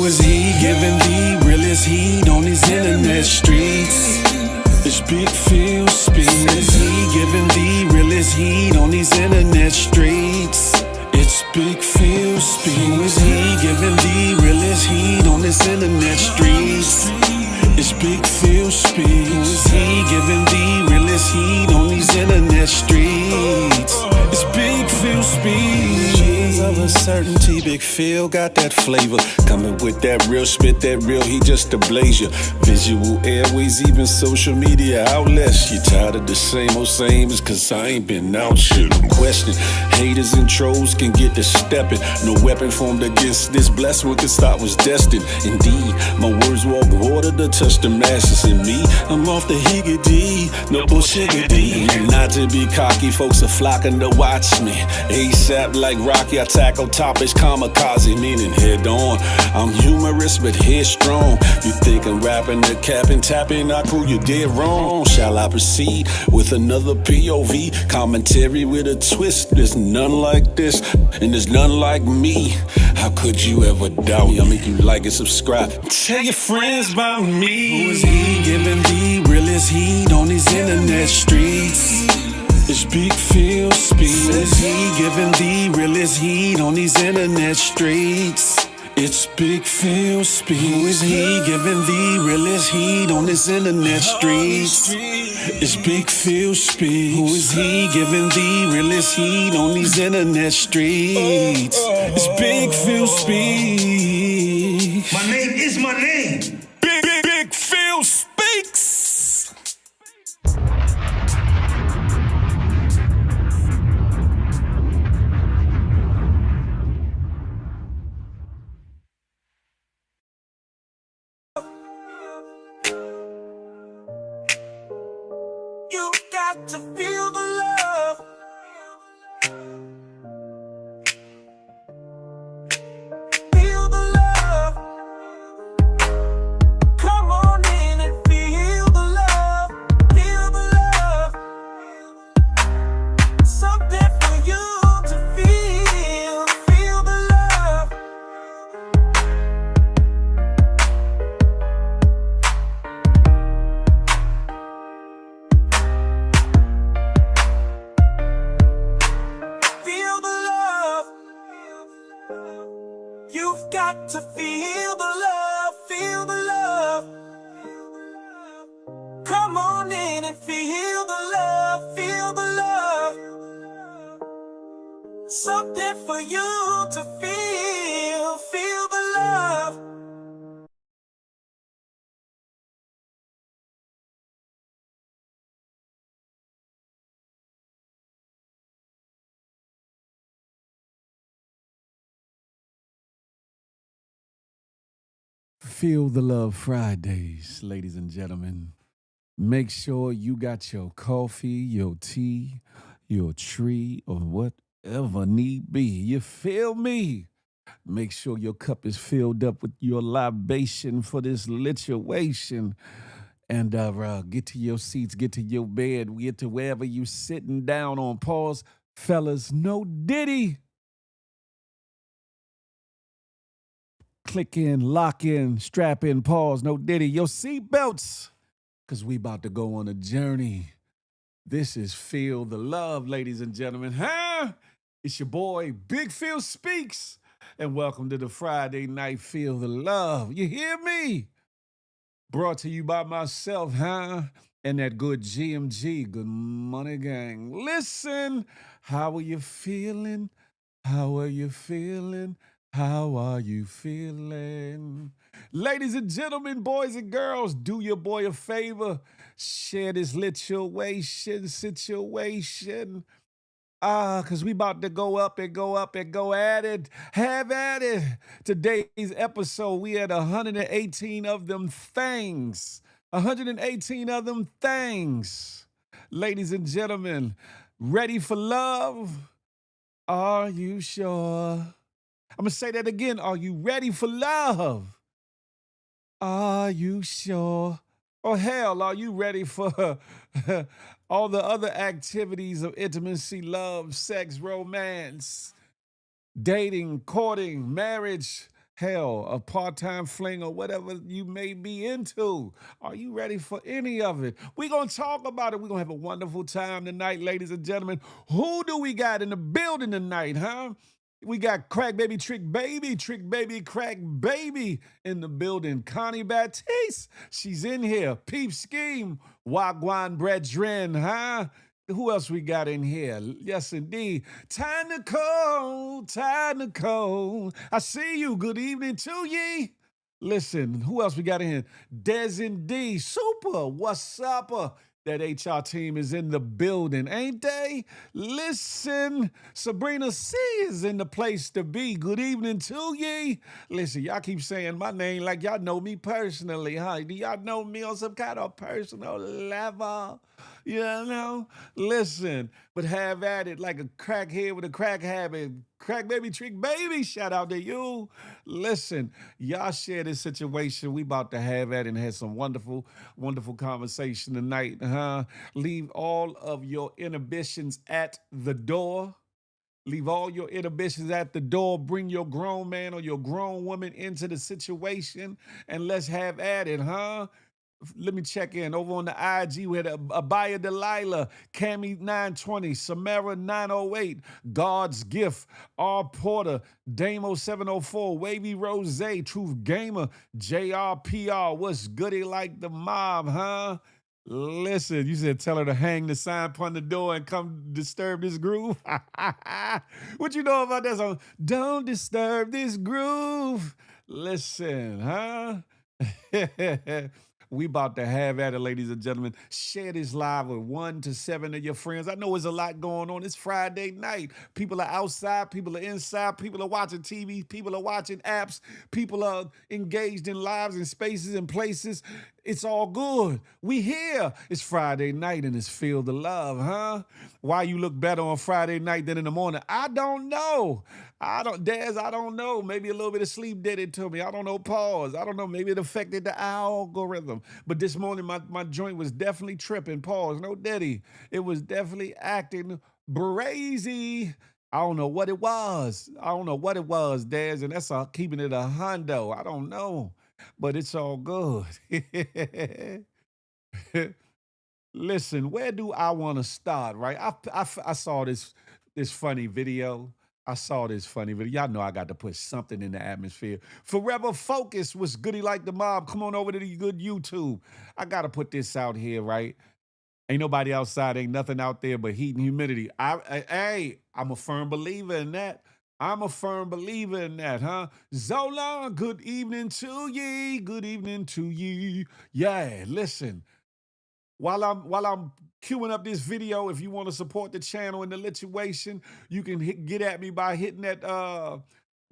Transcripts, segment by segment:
Who is he giving the realest heat on these internet streets? It's Big Pheel speaks. Who is he giving the realest heat on these internet streets? It's Big Pheel speaks. Who is he giving the realest heat on this internet streets? It's Big Pheel speaks. Who is he giving the realest heat on these internet streets? It's Big Pheel speaks. Of a certainty, Big Pheel got that flavor. Coming with that real spit, that real heat just to blaze you. Visual airways, even social media outlets. You tired of the same old same? It's cause I ain't been out shit. No question. Haters and trolls can get to stepping. No weapon formed against this blessed one cause thought was destined. Indeed, my words walk water to touch the masses in me. I'm off the higgity, no bullshit-a-dee. Not to be cocky, folks are flocking to watch me. ASAP like Rocky, I tackle topics kamikaze, meaning head on. I'm humorous but headstrong. You think I'm rapping the cap and tapping, I crew you dead wrong. Shall I proceed with another POV commentary with a twist? There's none like this, and there's none like me. How could you ever doubt me? I'll make you like and subscribe. Tell your friends about me. Who is he giving the realest heat on these internet streets? It's Big Pheel speaks. Who is he giving the realest heat on these internet streets? It's Big Pheel speaks. Who is he giving the realest heat on this internet streets? It's Big Pheel speaks. Who is he giving the realest heat on these internet streets? It's Big Pheel speaks. My name is my name. Big Pheel speaks. You got to feel the love. Feel the love. Come on in and feel the love. Feel the love. Something for you to feel. Feel the love. Feel the love. You've got to feel the love. Feel the love. Come on in and feel the love. Feel the love. Something for you to feel. Feel the love. Feel the Love Fridays, ladies and gentlemen. Make sure you got your coffee, your tea, your tree, or whatever need be. You feel me? Make sure your cup is filled up with your libation for this lituation. And get to your seats, get to your bed, get to wherever you sitting down on pause. Fellas, no diddy. Click in, lock in, strap in, pause, no diddy. Your seatbelts, because we about to go on a journey. This is Feel the Love, ladies and gentlemen. Huh? It's your boy, Big Pheel Speaks. And welcome to the Friday night Feel the Love. You hear me? Brought to you by myself, huh? And that good GMG, Good Money Gang. Listen, how are you feeling? How are you feeling? How are you feeling? Ladies and gentlemen, boys and girls, do your boy a favor. Share this situation. Because we about to go up and go up and go at it. Have at it. Today's episode, we had 118 of them things. 118 of them things. Ladies and gentlemen, ready for love? Are you sure? I'm going to say that again. Are you ready for love? Are you sure? Oh, hell, are you ready for all the other activities of intimacy, love, sex, romance, dating, courting, marriage, hell, a part-time fling or whatever you may be into. Are you ready for any of it? We're gonna talk about it. We're gonna have a wonderful time tonight, ladies and gentlemen. Who do we got in the building tonight, huh? We got Trick Baby, Crack Baby in the building. Connie Batiste, she's in here. Peep Scheme, Wagwan Brethren, huh? Who else we got in here? Yes, indeed. Ty Nicole, Ty Nicole. I see you. Good evening to ye. Listen, who else we got in here? Des and D, Super, what's up? That HR team is in the building, ain't they? Listen, Sabrina C is in the place to be. Good evening to ye. Listen, y'all keep saying my name like y'all know me personally, huh? Do y'all know me on some kind of personal level? You know? Listen, but have at it like a crackhead with a crack habit. Crack baby, trick baby, shout out to you. Listen, y'all share this situation. We about to have at it and have some wonderful, wonderful conversation tonight, huh? Leave all of your inhibitions at the door. Leave all your inhibitions at the door. Bring your grown man or your grown woman into the situation and let's have at it, huh? Let me check in over on the IG. We had Abaya Delilah, Cami 920, Samara 908, God's Gift, R Porter, Damo 704, Wavy Rose, Truth Gamer, JRPR. What's goody like the mob, huh? Listen, you said tell her to hang the sign upon the door and come disturb this groove. What you know about that song? Don't disturb this groove. Listen, huh? We about to have at it, ladies and gentlemen. Share this live with 1 to 7 of your friends. I know there's a lot going on. It's Friday night. People are outside, people are inside, people are watching TV, people are watching apps, people are engaged in lives and spaces and places. It's all good. We here. It's Friday night and it's Feel the Love, huh? Why you look better on Friday night than in the morning? I don't know. Daz, I don't know. Maybe a little bit of sleep did it to me. I don't know. Pause. I don't know. Maybe it affected the algorithm. But this morning, my joint was definitely tripping. Pause. No daddy. It was definitely acting brazy. I don't know what it was. I don't know what it was, Daz, and that's keeping it a hundo. I don't know, but it's all good. Listen, where do I want to start? Right, I saw this funny video. I saw this funny video. Y'all know I got to put something in the atmosphere. Forever Focus was goody like the mob. Come on over to the good YouTube. I got to put this out here, right? Ain't nobody outside, ain't nothing out there but heat and humidity. Hey, I'm a firm believer in that. I'm a firm believer in that, huh? Zola, good evening to ye. Good evening to ye. Yeah, listen. While I'm queuing up this video, if you want to support the channel and the lituation, you can get at me by hitting that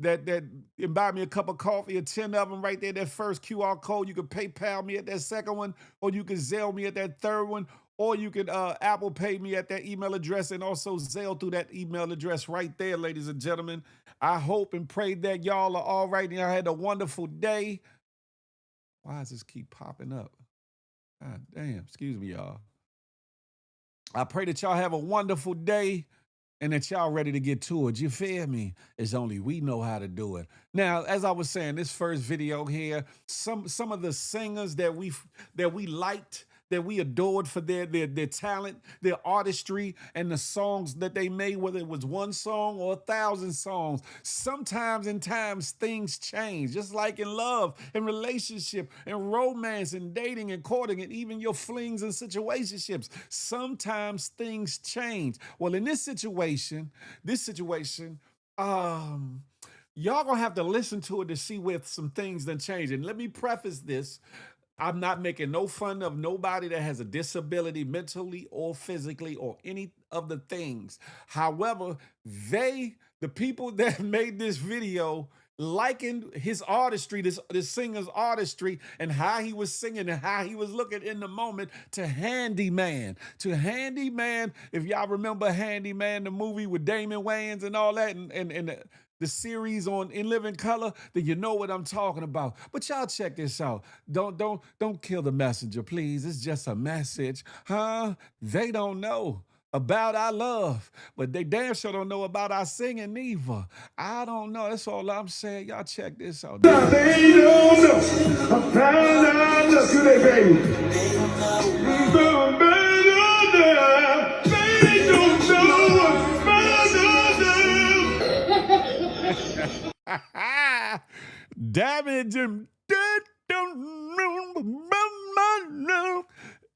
and buy me a cup of coffee, or 10 of them right there. That first QR code, you can PayPal me at that second one, or you can Zelle me at that third one, or you can Apple Pay me at that email address, and also Zelle through that email address right there, ladies and gentlemen. I hope and pray that y'all are all right and y'all had a wonderful day. Why does this keep popping up? God damn, excuse me, y'all. I pray that y'all have a wonderful day and that y'all ready to get to it. You feel me? It's only we know how to do it. Now, as I was saying, this first video here, some of the singers that we liked, that we adored for their talent, their artistry, and the songs that they made, whether it was one song or 1,000 songs. Sometimes in times things change, just like in love and relationship and romance and dating and courting and even your flings and situationships. Sometimes things change. Well, in this situation, um, y'all gonna have to listen to it to see where some things done change. And let me preface this. I'm not making no fun of nobody that has a disability mentally or physically or any of the things. However, the people that made this video, likened his artistry, this singer's artistry, and how he was singing and how he was looking in the moment to Handyman. To Handyman, if y'all remember Handyman, the movie with Damon Wayans and all that, and the series on In Living Color, then you know what I'm talking about. But y'all check this out. Don't kill the messenger, please. It's just a message, huh? They don't know. about our love, but they damn sure don't know about our singing neither. I don't know. That's all I'm saying. Y'all check this out. They don't know about our love. Do they, baby? They don't know Damage him.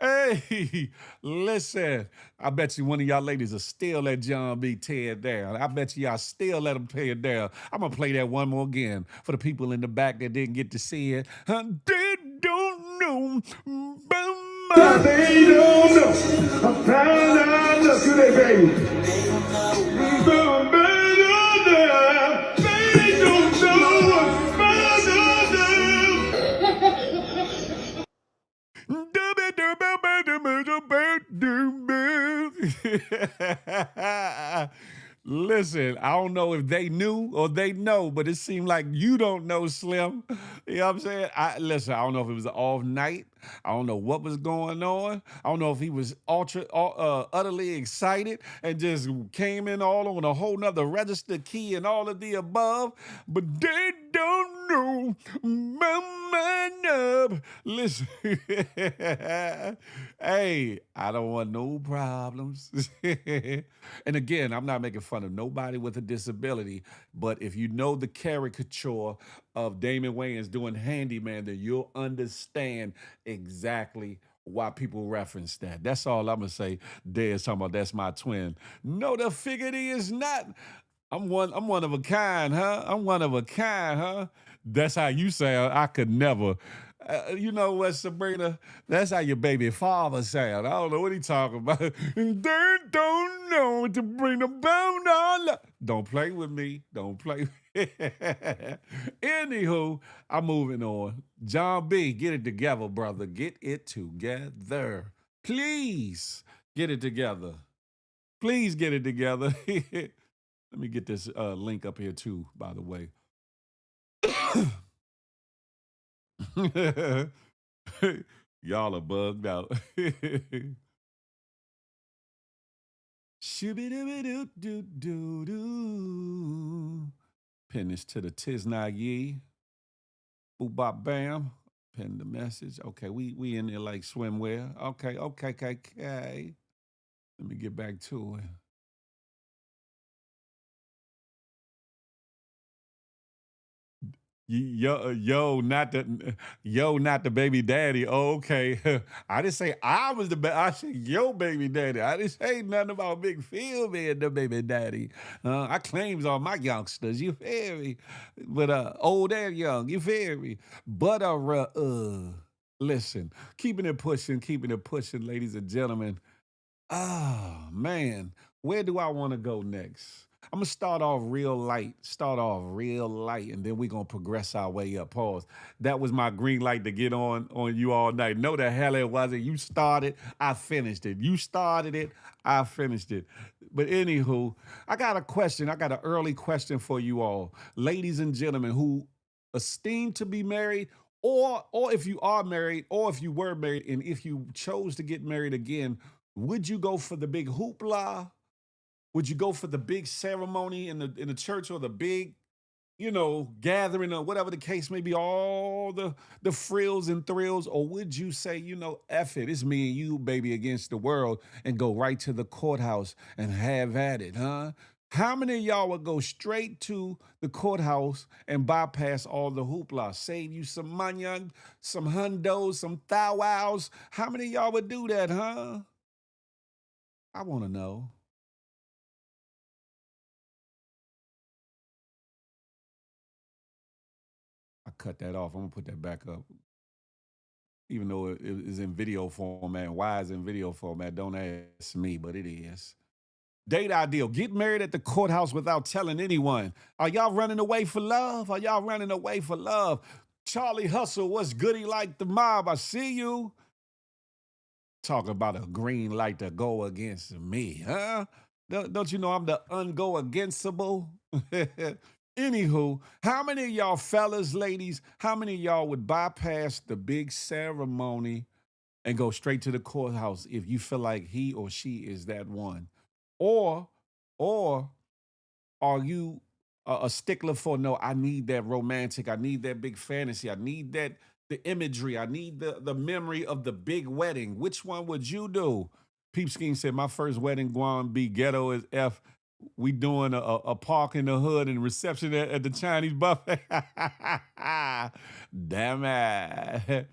Hey, listen, I bet you one of y'all ladies will still let John B tear it down. I bet you y'all still let him tear it down. I'm going to play that one more again for the people in the back that didn't get to see it. They don't know about my... They don't know about our love. Do they, baby? They don't know about Listen, I don't know if they knew or they know, but it seemed like you don't know, Slim. You know what I'm saying? Listen, I don't know if it was an off night. I don't know what was going on. I don't know if he was utterly excited and just came in all on a whole nother register key and all of the above, but they don't know my nub. Listen, hey, I don't want no problems. And again, I'm not making fun of nobody with a disability, but if you know the caricature of Damon Wayans doing handyman, then you'll understand exactly why people reference that. That's all I'm gonna say. There's talking about that's my twin. No, the figurity is not. I'm one of a kind, huh? I'm one of a kind, huh? That's how you sound. I could never. You know what, Sabrina? That's how your baby father sound. I don't know what he talking about. They don't know to bring the bone on. Don't play with me. Don't play. Anywho, I'm moving on. John B, get it together, brother. Get it together. Please get it together. Please get it together. Let me get this link up here too, by the way. Y'all are bugged out. Shoo-be-doo-be-doo-doo-doo-doo. Pin this to the Tiznah Yee. Boop bop bam. Pin the message. Okay, we in there like swimwear. Okay. Let me get back to it. Not the baby daddy. Oh, okay. I didn't say I was I said yo baby daddy. I didn't say nothing about Big Phil being the baby daddy. I claims all my youngsters. You feel me? But old and young. You feel me? But listen, keeping it pushing, ladies and gentlemen. Oh man, where do I want to go next? I'm gonna start off real light, and then we're gonna progress our way up. Pause. That was my green light to get on you all night. No, the hell it wasn't. You started, I finished it. You started it, I finished it. But anywho, I got a question. I got an early question for you all, ladies and gentlemen, who esteem to be married, or if you are married, or if you were married, and if you chose to get married again, would you go for the big hoopla? Would you go for the big ceremony in the church, or the big, gathering, or whatever the case may be, all the frills and thrills? Or would you say, F it, it's me and you, baby, against the world, and go right to the courthouse and have at it, huh? How many of y'all would go straight to the courthouse and bypass all the hoopla? Save you some money, some hundos, some thou wows. How many of y'all would do that, huh? I want to know. I cut that off. I'm gonna put that back up, even though it is in video format. Why is it in video format? Don't ask me, but it is. Date ideal. Get married at the courthouse without telling anyone. Are y'all running away for love? Are y'all running away for love? Charlie Hustle, what's goody like the mob? I see you. Talk about a green light to go against me, huh? Don't you know I'm the ungo againstable? Anywho, how many of y'all fellas, ladies, how many of y'all would bypass the big ceremony and go straight to the courthouse if you feel like he or she is that one? or or are you a stickler for no? I need that romantic. I need that big fantasy. I need that the imagery. I need the memory of the big wedding. Which one would you do? Peep Scheme said, "My first wedding going be ghetto as f. We doing a park in the hood and reception at the Chinese buffet." Damn it.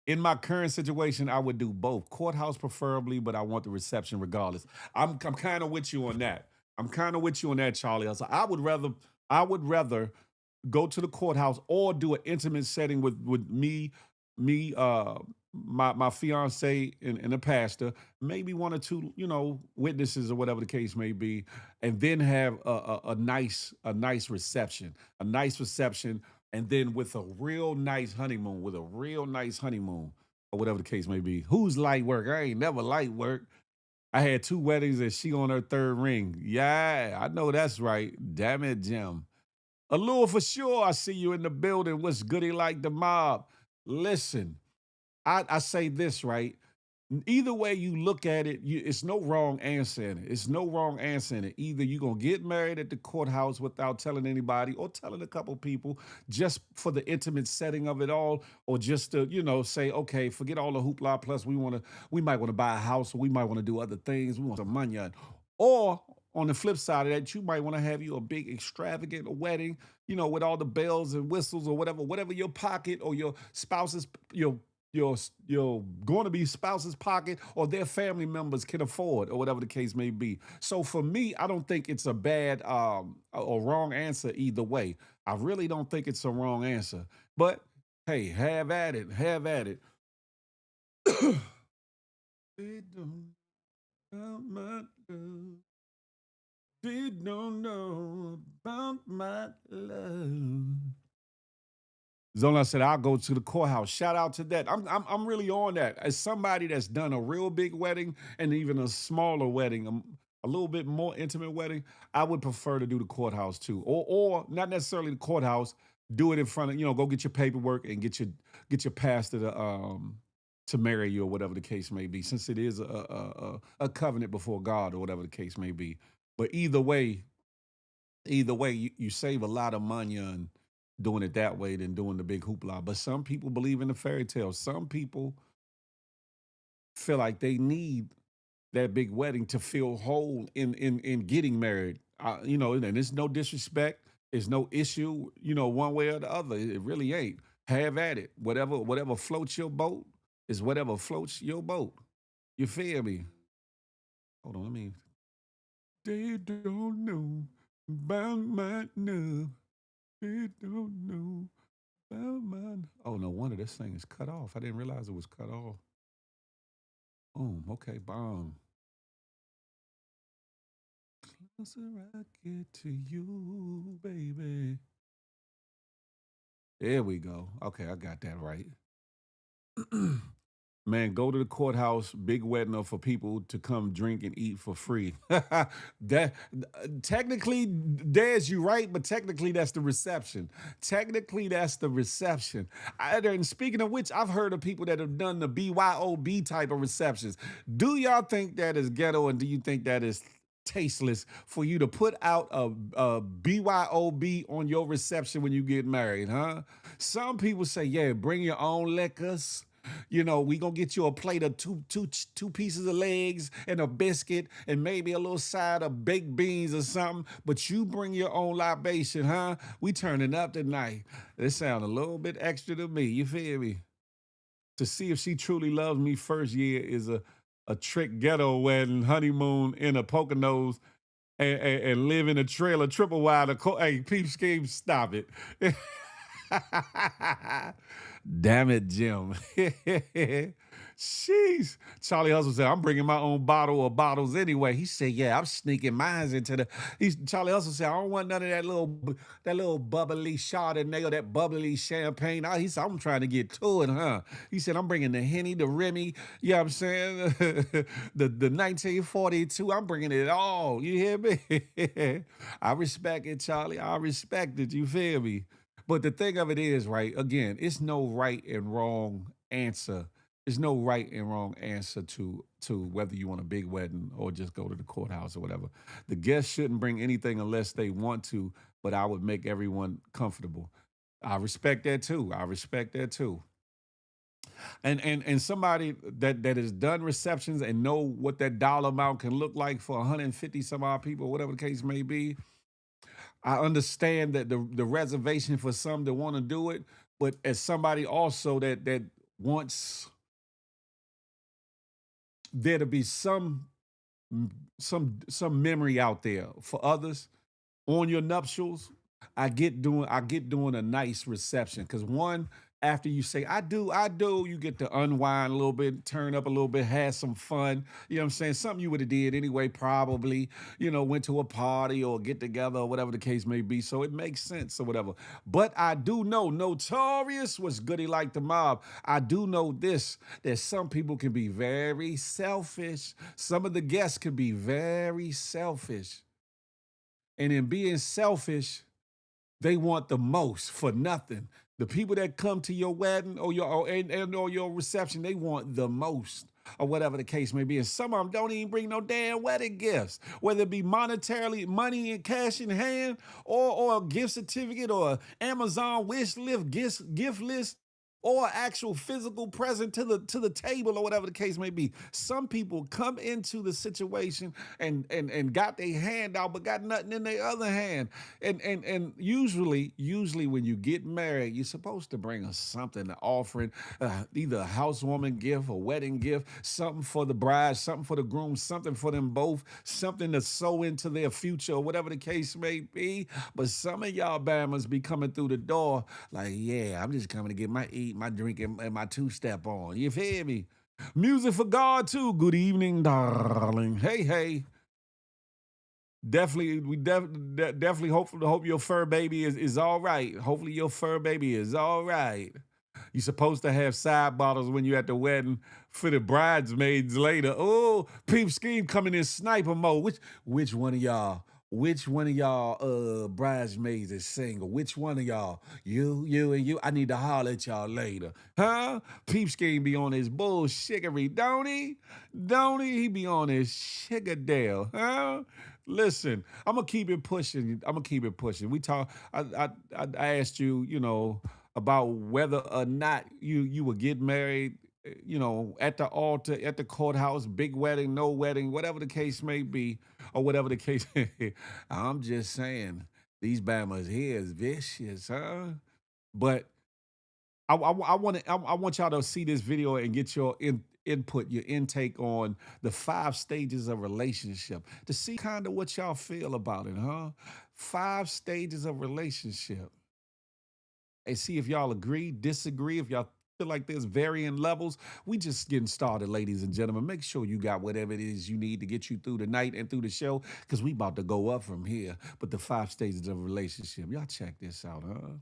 In my current situation, I would do both. Courthouse preferably, but I want the reception regardless. I'm kind of with you on that. I'm kind of with you on that, Charlie. So I would rather go to the courthouse or do an intimate setting with me, my fiance and the pastor, maybe one or two, witnesses or whatever the case may be, and then have a nice reception, and then with a real nice honeymoon, or whatever the case may be. Who's light work? I ain't never light work. I had two weddings and she on her third ring. Yeah, I know that's right. Damn it, Jim. Allure for sure. I see you in the building. What's goody like the mob? Listen, I say this, right? Either way you look at it, it's no wrong answer in it. It's no wrong answer in it. Either you're going to get married at the courthouse without telling anybody or telling a couple people just for the intimate setting of it all, or just to, say, okay, forget all the hoopla. Plus, we might want to buy a house, or we might want to do other things. We want some money. Or on the flip side of that, you might want to have you a big extravagant wedding, with all the bells and whistles or whatever your pocket or your spouse's, your going to be spouse's pocket or their family members can afford or whatever the case may be. So for me, I don't think it's a bad or wrong answer either way. I really don't think it's a wrong answer. But hey, have at it. Have at it. They don't know my love. They don't know about my love. Zona said, "I'll go to the courthouse." Shout out to that. I'm really on that. As somebody that's done a real big wedding and even a smaller wedding, a little bit more intimate wedding, I would prefer to do the courthouse too, or not necessarily the courthouse. Do it in front of, go get your paperwork and get your pastor to marry you or whatever the case may be, since it is a covenant before God or whatever the case may be. But either way, you save a lot of money on doing it that way than doing the big hoopla. But some people believe in the fairy tale. Some people feel like they need that big wedding to feel whole in getting married. And it's no disrespect. It's no issue, one way or the other. It really ain't. Have at it. Whatever floats your boat is whatever floats your boat. You feel me? Hold on, let me. They don't know about my love. They don't know about my. Oh no wonder this thing is cut off. I didn't realize it was cut off. Boom. Okay. Bomb. Closer I get to you, baby. There we go. Okay, I got that right. Man, go to the courthouse, big wedding for people to come drink and eat for free. That technically, there's you right, but technically that's the reception. Technically, that's the reception. And speaking of which, I've heard of people that have done the BYOB type of receptions. Do y'all think that is ghetto, and do you think that is tasteless for you to put out a BYOB on your reception when you get married, huh? Some people say, yeah, bring your own liquors. We gonna get you a plate of two pieces of legs and a biscuit and maybe a little side of baked beans or something. But you bring your own libation, huh? We turning up tonight. It sound a little bit extra to me. You feel me? To see if she truly loves me first year is a trick ghetto wedding, honeymoon in a Poconos, and live in a trailer triple wide. Hey, Peep Scheme, stop it. Damn it, Jim. Sheesh. Charlie Hustle said, I'm bringing my own bottle of bottles anyway. He said, yeah, I'm sneaking mines into Charlie Hustle said, I don't want none of that little bubbly Chardonnay or that bubbly champagne. He said, I'm trying to get to it, huh? He said, I'm bringing the Henny, the Remy, you know what I'm saying? the 1942, I'm bringing it all. You hear me? I respect it, Charlie. I respect it. You feel me? But the thing of it is, right, again, it's no right and wrong answer. there's no right and wrong answer to whether you want a big wedding or just go to the courthouse or whatever. The guests shouldn't bring anything unless they want to, but I would make everyone comfortable. I respect that too. I respect that too. And somebody that has done receptions and know what that dollar amount can look like for 150 some odd people, whatever the case may be. I understand that the reservation for some that want to do it, but as somebody also that wants there to be some memory out there for others on your nuptials. I get doing a nice reception because one, after you say I do, you get to unwind a little bit, turn up a little bit, have some fun. You know what I'm saying? Something you would have did anyway, probably, went to a party or get together or whatever the case may be. So it makes sense or whatever. But I do know Notorious was goody like the mob. I do know this, that some people can be very selfish. Some of the guests can be very selfish. And in being selfish, they want the most for nothing. The people that come to your wedding or or your reception, they want the most or whatever the case may be. And some of them don't even bring no damn wedding gifts, whether it be monetarily, money in cash in hand, or a gift certificate or Amazon wish list, gift list, or actual physical present to the table or whatever the case may be. Some people come into the situation and got their hand out but got nothing in their other hand. And usually when you get married, you're supposed to bring us something, an offering, either a housewarming gift, a wedding gift, something for the bride, something for the groom, something for them both, something to sow into their future or whatever the case may be. But some of y'all Bammers be coming through the door like, yeah, I'm just coming to get my eat, my drink, and my two-step on. You feel me? Music for God too. Good evening, darling. Hey, hey. Definitely, definitely hope your fur baby is all right. Hopefully your fur baby is all right. You're supposed to have side bottles when you're at the wedding for the bridesmaids later. Oh, peep scheme coming in sniper mode. Which one of y'all? Which one of y'all bridesmaids is single? Which one of y'all? You, and you. I need to holler at y'all later. Huh? Peep scheme be on his bullshickery, don't he? Don't he? He be on his shiggerdale, huh? Listen, I'm gonna keep it pushing. I'm gonna keep it pushing. We talk. I asked you, about whether or not you would get married, at the altar, at the courthouse, big wedding, no wedding, whatever the case may be, or whatever the case. I'm just saying, these Bammers here is vicious, huh? But I want y'all to see this video and get your input, your intake on the 5 stages of relationship to see kind of what y'all feel about it, huh? 5 stages of relationship. And see if y'all agree, disagree, if y'all feel like there's varying levels. We just getting started, ladies and gentlemen. Make sure you got whatever it is you need to get you through the night and through the show, because we about to go up from here. But the 5 stages of relationship, y'all check this out, huh?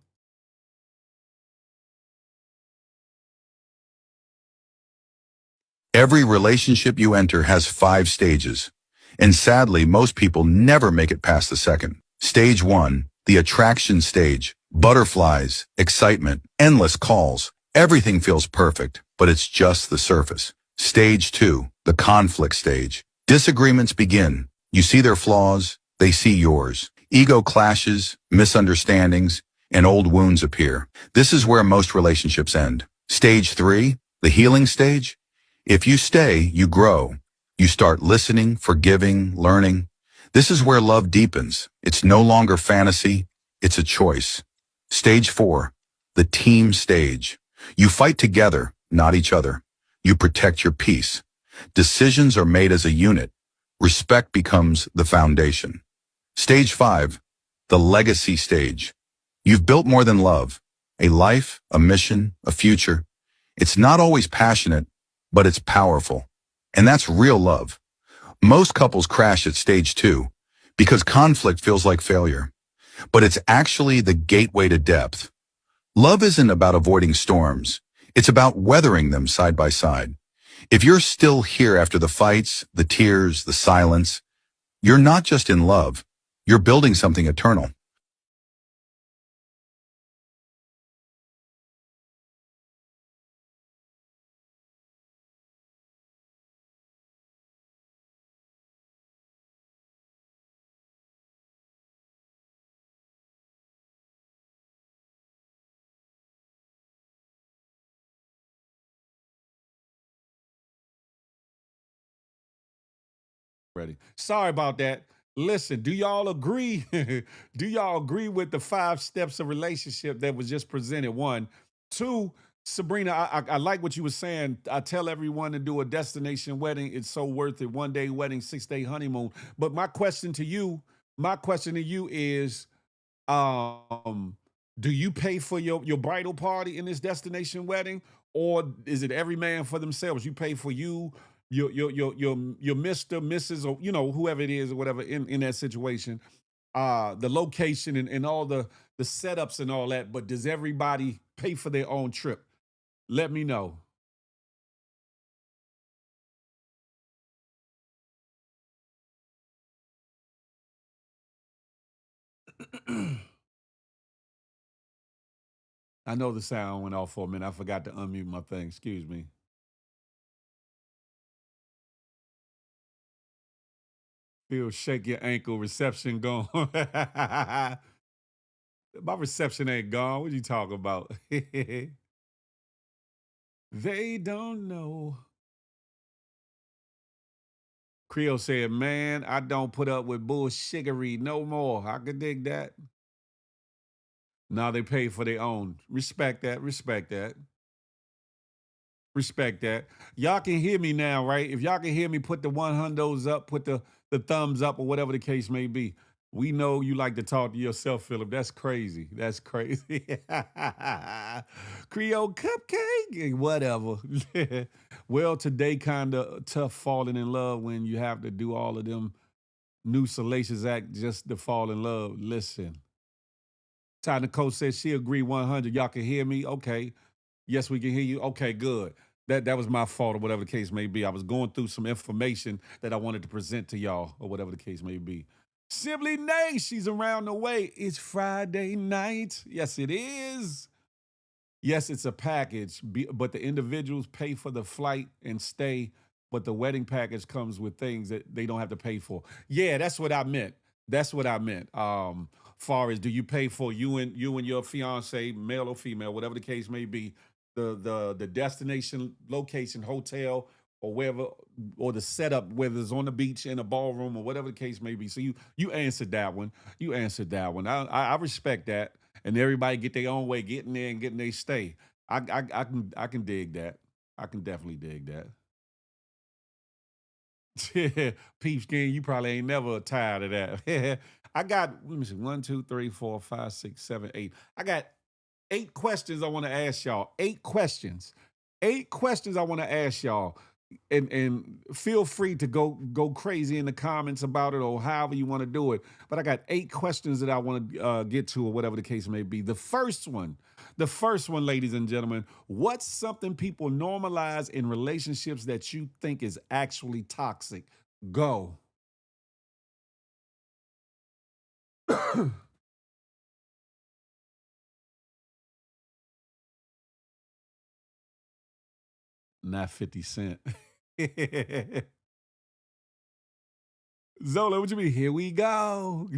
Every relationship you enter has 5 stages. And sadly, most people never make it past the second. Stage 1, the attraction stage. Butterflies, excitement, endless calls. Everything feels perfect, but it's just the surface. Stage 2, the conflict stage. Disagreements begin. You see their flaws, they see yours. Ego clashes, misunderstandings, and old wounds appear. This is where most relationships end. Stage 3, the healing stage. If you stay, you grow. You start listening, forgiving, learning. This is where love deepens. It's no longer fantasy, it's a choice. Stage 4, the team stage. You fight together, not each other. You protect your peace. Decisions are made as a unit. Respect becomes the foundation. Stage 5, the legacy stage. You've built more than love. A life, a mission, a future. It's not always passionate, but it's powerful. And that's real love. Most couples crash at stage 2 because conflict feels like failure. But it's actually the gateway to depth. Love isn't about avoiding storms. It's about weathering them side by side. If you're still here after the fights, the tears, the silence, you're not just in love. You're building something eternal. Ready. Sorry about that. Listen, do y'all agree? Do y'all agree with the 5 steps of relationship that was just presented? One, two. Sabrina, I like what you were saying. I tell everyone to do a destination wedding. It's so worth it. 1 day wedding, 6 day honeymoon. But my question to you is, um, do you pay for your bridal party in this destination wedding, or is it every man for themselves? You pay for your Mister, Mrs., or whoever it is or whatever in that situation, the location and all the setups and all that. But does everybody pay for their own trip? Let me know. I know the sound went off for a minute. I forgot to unmute my thing. Excuse me. Feel shake your ankle. Reception gone. My reception ain't gone. What you talking about? They don't know. Creole said, man, I don't put up with bullshiggery no more. I could dig that. Now they pay for their own. Respect that. Respect that. Respect that. Y'all can hear me now, right? If y'all can hear me, put the one hundos up, put the thumbs up, or whatever the case may be. We know you like to talk to yourself, Philip. That's crazy. That's crazy. Creole cupcake, whatever. Well, today kind of tough falling in love when you have to do all of them new salacious act just to fall in love. Listen, Ty Nicole says she agree 100. Y'all can hear me? Okay. Yes, we can hear you. Okay, good. That was my fault or whatever the case may be. I was going through some information that I wanted to present to y'all or whatever the case may be. Simply Nay, she's around the way. It's Friday night. Yes, it is. Yes, it's a package, but the individuals pay for the flight and stay, but the wedding package comes with things that they don't have to pay for. Yeah, that's what I meant. That's what I meant. Far as do you pay for you and your fiance, male or female, whatever the case may be, the destination, location, hotel, or wherever, or the setup, whether it's on the beach in a ballroom or whatever the case may be. So you answered that one. You answered that one. I respect that, and everybody get their own way getting there and getting their stay. I can dig that. I can definitely dig that. Peep skin, you probably ain't never tired of that. I got, let me see, 1, 2, 3, 4, 5, 6, 7, 8. I got 8 questions I want to ask y'all. 8 questions. 8 questions I want to ask y'all. And feel free to go crazy in the comments about it or however you want to do it. But I got 8 questions that I want to get to or whatever the case may be. The first one, ladies and gentlemen, what's something people normalize in relationships that you think is actually toxic? Go. Not 50 Cent. Zola, what you mean? Here we go.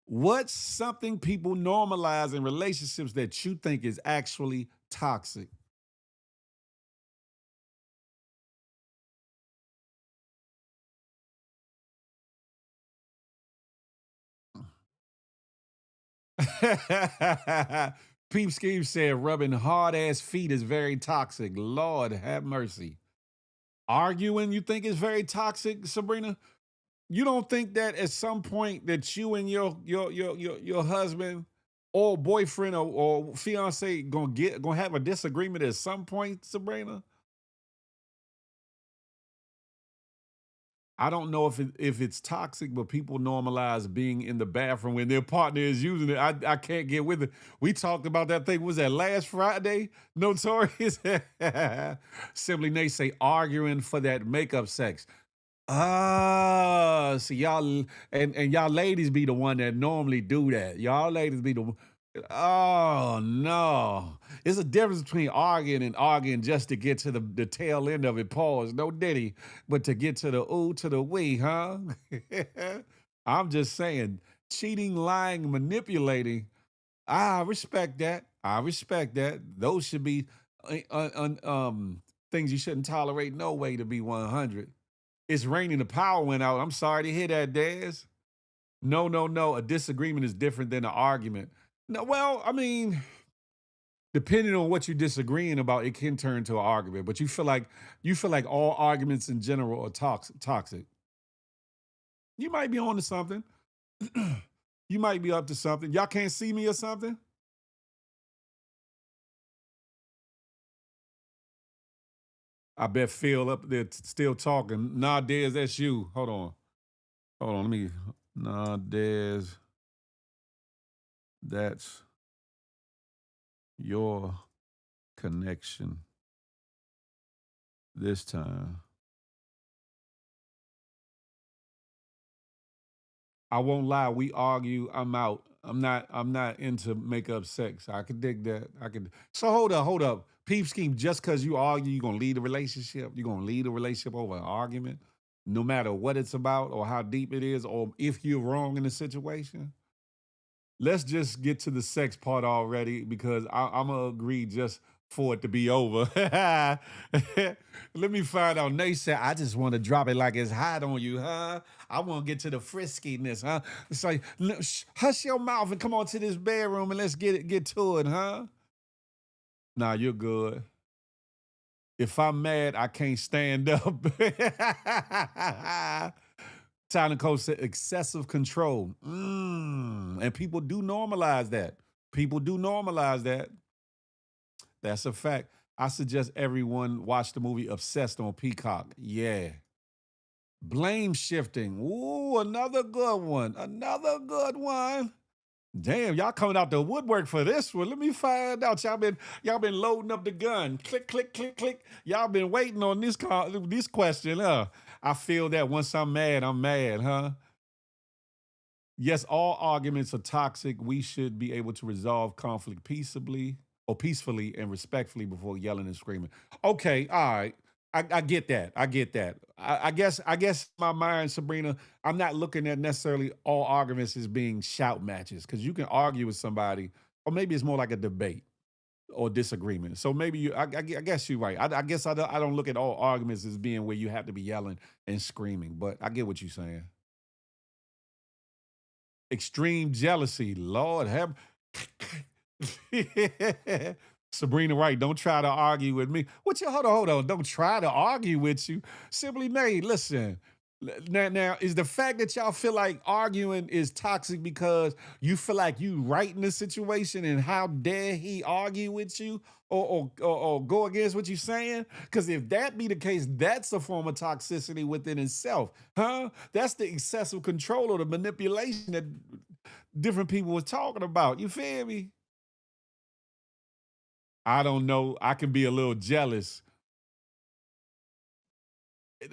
What's something people normalize in relationships that you think is actually toxic? Peep Scheme said rubbing hard ass feet is very toxic. Lord have mercy. Arguing, you think is very toxic, Sabrina? You don't think that at some point that you and your husband or boyfriend or fiance gonna have a disagreement at some point, Sabrina? I don't know if it's toxic, but people normalize being in the bathroom when their partner is using it. I can't get with it. We talked about that thing. Was that last Friday? Notorious. Simply Nate say arguing for that makeup sex. Ah, so y'all and y'all ladies be the one that normally do that. Y'all ladies be the oh no. It's a difference between arguing and arguing just to get to the tail end of it. Pause. No diddy, but to get to the ooh to the we, huh? I'm just saying, cheating, lying, manipulating. I respect that. I respect that. Those should be Things you shouldn't tolerate, no way, to be 100. It's raining, the power went out. I'm sorry to hear that, Dez. No, no, no. A disagreement is different than an argument. No, well, I mean, depending on what you're disagreeing about, it can turn to an argument. But you feel like all arguments in general are toxic. You might be on to something. You might be up to something. Y'all can't see me or something? I bet Phil up there still talking. Nah, Dez, that's you. Hold on. Hold on. Let me. Nah, Dez, that's your connection this time. I won't lie, we argue, I'm out. I'm not into makeup sex. I could dig that. I could. So hold up. Peep scheme, just because you argue, you're gonna lead a relationship. You're gonna lead a relationship over an argument, no matter what it's about or how deep it is, or if you're wrong in the situation. Let's just get to the sex part already because I'm gonna agree just for it to be over. Let me find out. Nate said, I just want to drop it like it's hot on you, huh? I want to get to the friskiness, huh? It's like, hush your mouth and come on to this bedroom and let's get to it, huh? Nah, you're good. If I'm mad, I can't stand up. Tyler Cole said excessive control. And people do normalize that. People do normalize that. That's a fact. I suggest everyone watch the movie Obsessed on Peacock. Yeah. Blame shifting. Ooh, another good one. Another good one. Damn, y'all coming out the woodwork for this one. Let me find out. Y'all been loading up the gun. Click, click, click, click. Y'all been waiting on this question, huh? I feel that once I'm mad, huh? Yes, all arguments are toxic. We should be able to resolve conflict peacefully and respectfully before yelling and screaming. Okay, all right. I get that. I get that. I guess my mind, Sabrina, I'm not looking at necessarily all arguments as being shout matches because you can argue with somebody, or maybe it's more like a debate or disagreement. So maybe I guess you're right. I guess I don't look at all arguments as being where you have to be yelling and screaming, but I get what you're saying. Extreme jealousy. Lord have Sabrina Wright, don't try to argue with me. What you hold on. Don't try to argue with you. Simply Nay, listen. Now, is the fact that y'all feel like arguing is toxic because you feel like you right in the situation and how dare he argue with you or go against what you're saying? Because if that be the case, that's a form of toxicity within itself, huh? That's the excessive control or the manipulation that different people were talking about. You feel me? I don't know. I can be a little jealous.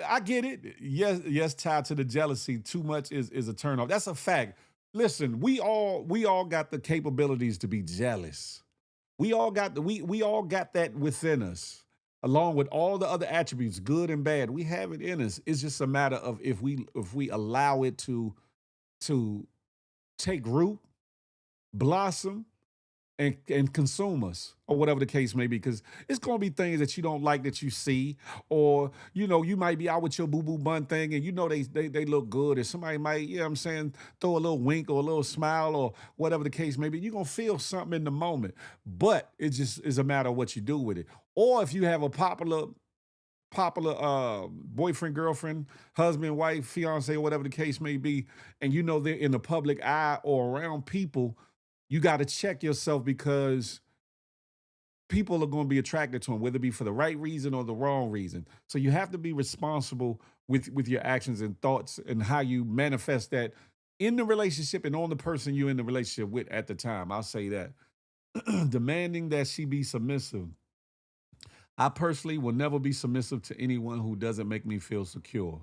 I get it. Yes, yes, tied to the jealousy. Too much is a turn off. That's a fact. Listen, we all got the capabilities to be jealous. We all got that within us, along with all the other attributes, good and bad. We have it in us. It's just a matter of if we allow it to take root, blossom, and consume us or whatever the case may be, because it's going to be things that you don't like that you see, or you might be out with your boo boo bun thing and they look good, or somebody might, you know what I'm saying, throw a little wink or a little smile or whatever the case may be. You're going to feel something in the moment, but it just is a matter of what you do with it. Or if you have a popular boyfriend, girlfriend, husband, wife, fiance, or whatever the case may be, and they're in the public eye or around people, you got to check yourself because people are going to be attracted to them, whether it be for the right reason or the wrong reason. So you have to be responsible with your actions and thoughts and how you manifest that in the relationship and on the person you're in the relationship with at the time. I'll say that. Demanding that she be submissive. I personally will never be submissive to anyone who doesn't make me feel secure.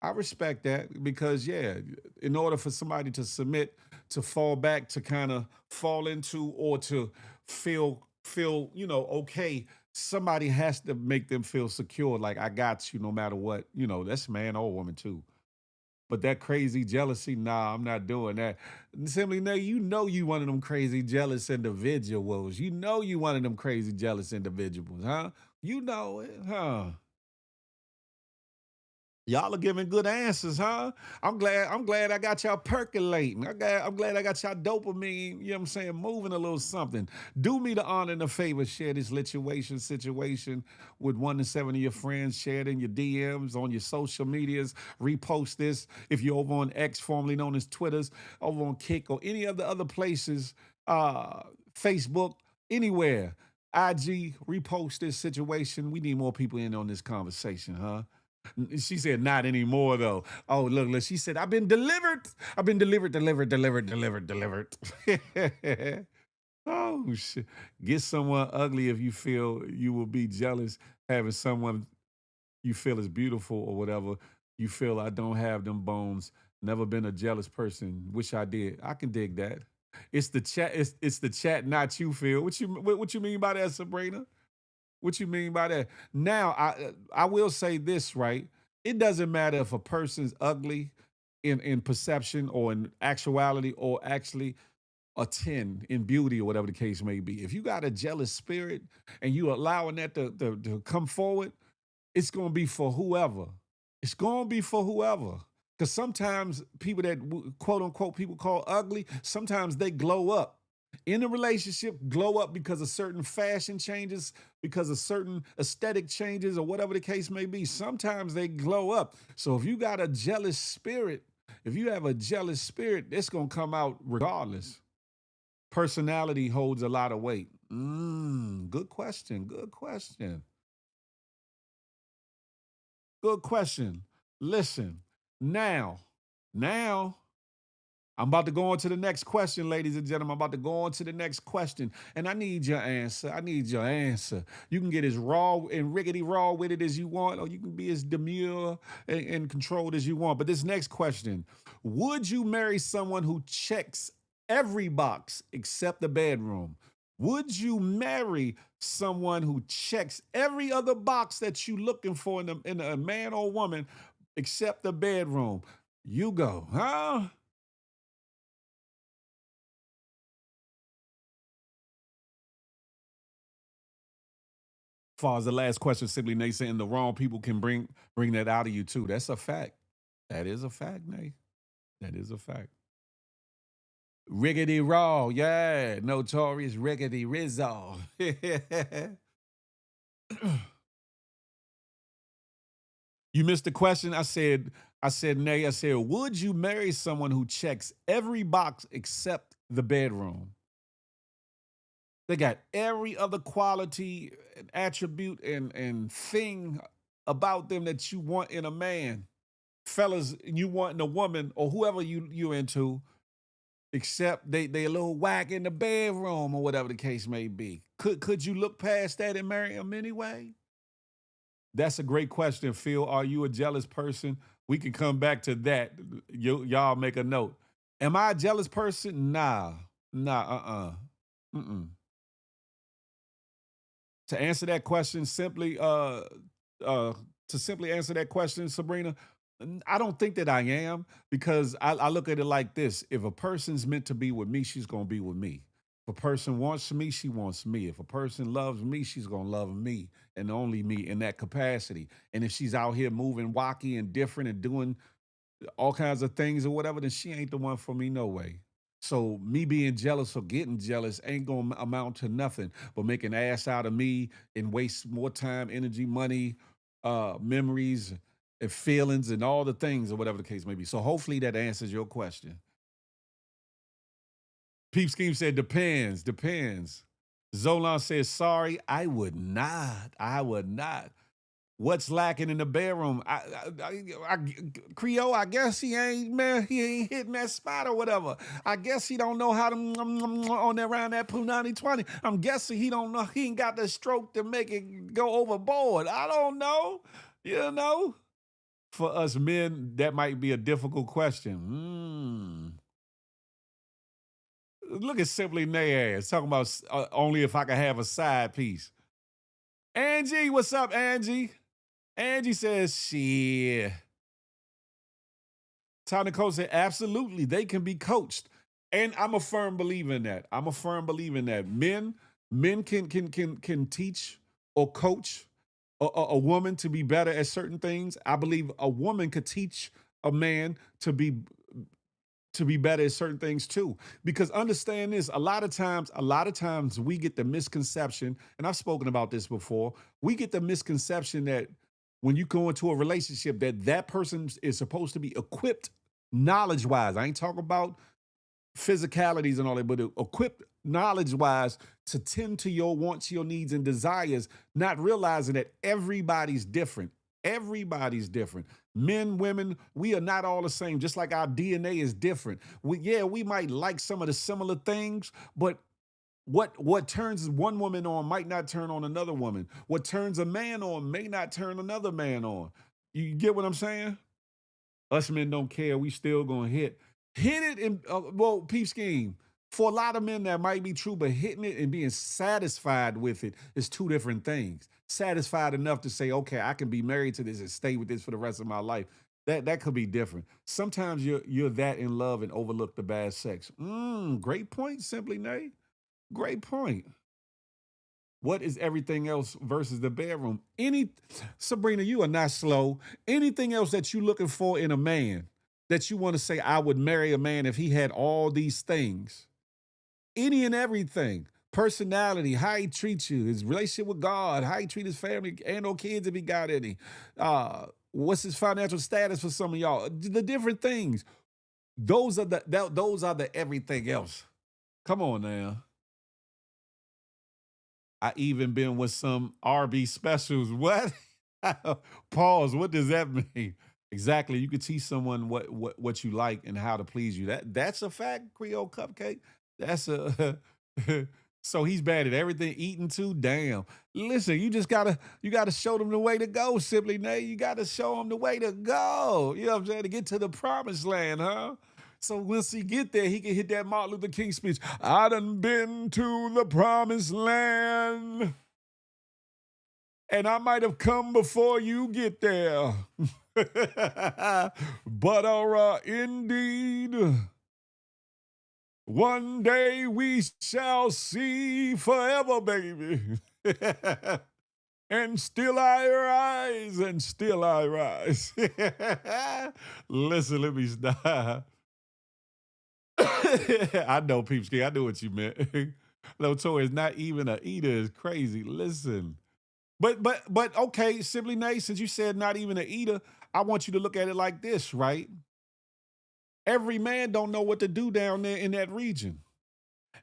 I respect that because, yeah, in order for somebody to submit, to fall back, to kind of fall into, or to feel okay, somebody has to make them feel secure. Like, I got you no matter what. That's man or woman too. But that crazy jealousy, nah, I'm not doing that. Simply, no, you one of them crazy jealous individuals. You one of them crazy jealous individuals, huh? You know it, huh? Y'all are giving good answers, huh? I'm glad I got y'all percolating. I'm glad I got y'all dopamine, you know what I'm saying, moving a little something. Do me the honor and the favor, share this situation with 1 to 7 of your friends, share it in your DMs, on your social medias, repost this. If you're over on X, formerly known as Twitters, over on Kick or any of the other places, uh, Facebook, anywhere. IG, repost this situation. We need more people in on this conversation, huh? She said, not anymore, though. Oh, look, she said, I've been delivered. I've been delivered. Oh, shit. Get someone ugly if you feel you will be jealous having someone you feel is beautiful or whatever. You feel I don't have them bones. Never been a jealous person. Wish I did. I can dig that. It's the chat. It's the chat, not you, Phil. What you mean by that, Sabrina? What you mean by that? Now, I will say this, right? It doesn't matter if a person's ugly in perception or in actuality or actually a 10 in beauty or whatever the case may be. If you got a jealous spirit and you allowing that to come forward, it's gonna be for whoever. It's gonna be for whoever. Because sometimes people that quote unquote people call ugly, sometimes they glow up in a relationship, glow up because of certain fashion changes, because of certain aesthetic changes, or whatever the case may be. Sometimes they glow up. So if you got a jealous spirit, if you have a jealous spirit, it's gonna come out regardless. Personality holds a lot of weight. Good question. Good question. Good question. Listen, now, I'm about to go on to the next question, ladies and gentlemen. I'm about to go on to the next question, and I need your answer. I need your answer. You can get as raw and rickety raw with it as you want, or you can be as demure and controlled as you want. But this next question: would you marry someone who checks every box except the bedroom? Would you marry someone who checks every other box that you looking for in a man or woman except the bedroom? You go, huh? Far as the last question, simply Nate saying the wrong people can bring that out of you too. That's a fact. That is a fact, Nate. That is a fact. Riggedy Raw, yeah, notorious Riggedy Rizzo. You missed the question. I said, would you marry someone who checks every box except the bedroom? They got every other quality and attribute and thing about them that you want in a man. Fellas, you want in a woman or whoever you into, except they a little whack in the bedroom or whatever the case may be. Could you look past that and marry them anyway? That's a great question, Phil. Are you a jealous person? We can come back to that. Y'all make a note. Am I a jealous person? Nah, Mm-mm. To answer that question simply, uh, to simply answer that question, Sabrina, I don't think that I am because I look at it like this: if a person's meant to be with me, she's gonna be with me. If a person wants me, she wants me. If a person loves me, she's gonna love me and only me in that capacity. And if she's out here moving wacky and different and doing all kinds of things or whatever, then she ain't the one for me, no way. So me being jealous or getting jealous ain't gonna amount to nothing but make an ass out of me and waste more time, energy, money, memories, and feelings, and all the things or whatever the case may be. So hopefully that answers your question. Peep Scheme said depends. Zolan says sorry, I would not. I would not. What's lacking in the bedroom? Creole, I guess he ain't, man, he ain't hitting that spot or whatever. I guess he don't know how to on that around that punani 20. I'm guessing he don't know, he ain't got the stroke to make it go overboard. I don't know. You know? For us men, that might be a difficult question. Look at Simply Nay ass talking about only if I could have a side piece. Angie, what's up, Angie? Angie says, shit. Ty Nicole said, absolutely, they can be coached. And I'm a firm believer in that. I'm a firm believer in that. Men can teach or coach a woman to be better at certain things. I believe a woman could teach a man to be better at certain things too. Because understand this, a lot of times we get the misconception, and I've spoken about this before, we get the misconception that when you go into a relationship that person is supposed to be equipped knowledge wise. I ain't talking about physicalities and all that, but equipped knowledge wise to tend to your wants, your needs, and desires, not realizing that everybody's different. Everybody's different. Men, women, we are not all the same, just like our DNA is different. We might like some of the similar things, but what turns one woman on might not turn on another woman. What turns a man on may not turn another man on. You get what I'm saying? Us men don't care. We still gonna hit it. And well, peep scheme. For a lot of men, that might be true, but hitting it and being satisfied with it is two different things. Satisfied enough to say, okay, I can be married to this and stay with this for the rest of my life. That could be different. Sometimes you're that in love and overlook the bad sex. Great point, Simply Nay. Great point. What is everything else versus the bedroom? Sabrina, you are not slow. Anything else that you looking for in a man that you want to say, I would marry a man if he had all these things? Any and everything. Personality, how he treats you, his relationship with God, how he treat his family and or kids if he got any. What's his financial status for some of y'all? The different things. Those are the everything else. Come on now. I even been with some RB specials. What? Pause. What does that mean? Exactly. You could teach someone what you like and how to please you. That's a fact, Creole Cupcake. That's a so he's bad at everything eating too. Damn. Listen, you gotta show them the way to go, Simply Nay. You gotta show them the way to go. You know what I'm saying? To get to the promised land, huh? So once he get there, he can hit that Martin Luther King speech. I done been to the promised land, and I might have come before you get there. But indeed, one day we shall see forever, baby. And still I rise, and still I rise. Listen, let me stop. I know, Peepski. I know what you meant. Loto is not even a eater is crazy. Listen. But okay, Simply Nay, since you said not even a eater, I want you to look at it like this, right? Every man don't know what to do down there in that region.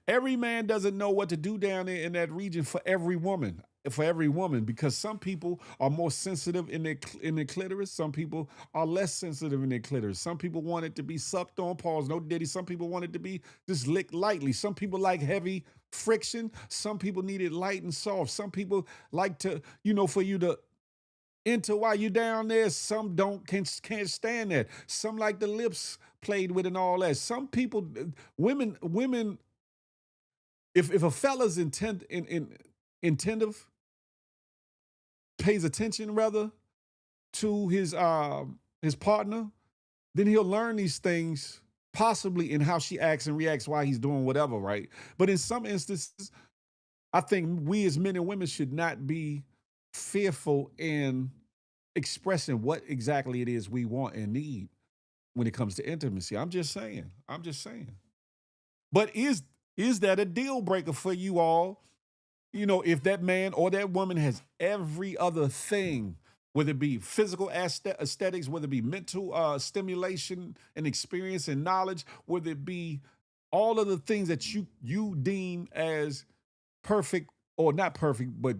Every man doesn't know what to do down there in that region for every woman. For every woman, because some people are more sensitive in their clitoris. Some people are less sensitive in their clitoris. Some people want it to be sucked on, pause, no diddy. Some people want it to be just licked lightly. Some people like heavy friction. Some people need it light and soft. Some people like to, for you to enter while you're down there. Some can't stand that. Some like the lips played with and all that. Some people, women, if a fella's intentive, pays attention rather to his partner, then he'll learn these things possibly in how she acts and reacts while he's doing whatever, right? But in some instances, I think we as men and women should not be fearful in expressing what exactly it is we want and need when it comes to intimacy. I'm just saying. But is that a deal breaker for you all? If that man or that woman has every other thing, whether it be physical aesthetics, whether it be mental stimulation and experience and knowledge, whether it be all of the things that you deem as perfect or not perfect, but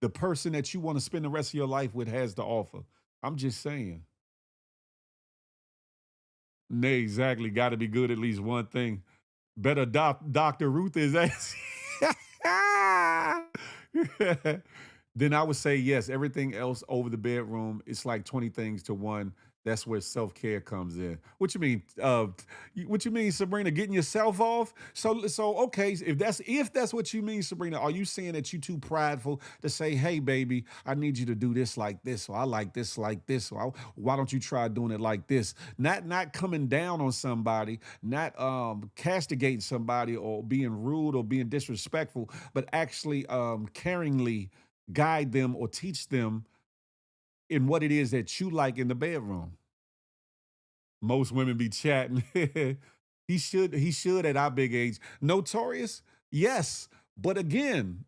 the person that you want to spend the rest of your life with has to offer. I'm just saying. Nay, exactly. Got to be good at least one thing. Better Dr. Ruth is asking. Then I would say yes. Everything else over the bedroom, it's like 20 things to one. That's where self-care comes in. What you mean? What you mean, Sabrina? Getting yourself off? So okay. If that's what you mean, Sabrina, are you saying that you too prideful to say, "Hey, baby, I need you to do this like this, or I like this like this, or why don't you try doing it like this?" Not coming down on somebody, not castigating somebody, or being rude or being disrespectful, but actually caringly guide them or teach them in what it is that you like in the bedroom. Most women be chatting. he should at our big age. Notorious, yes. But again,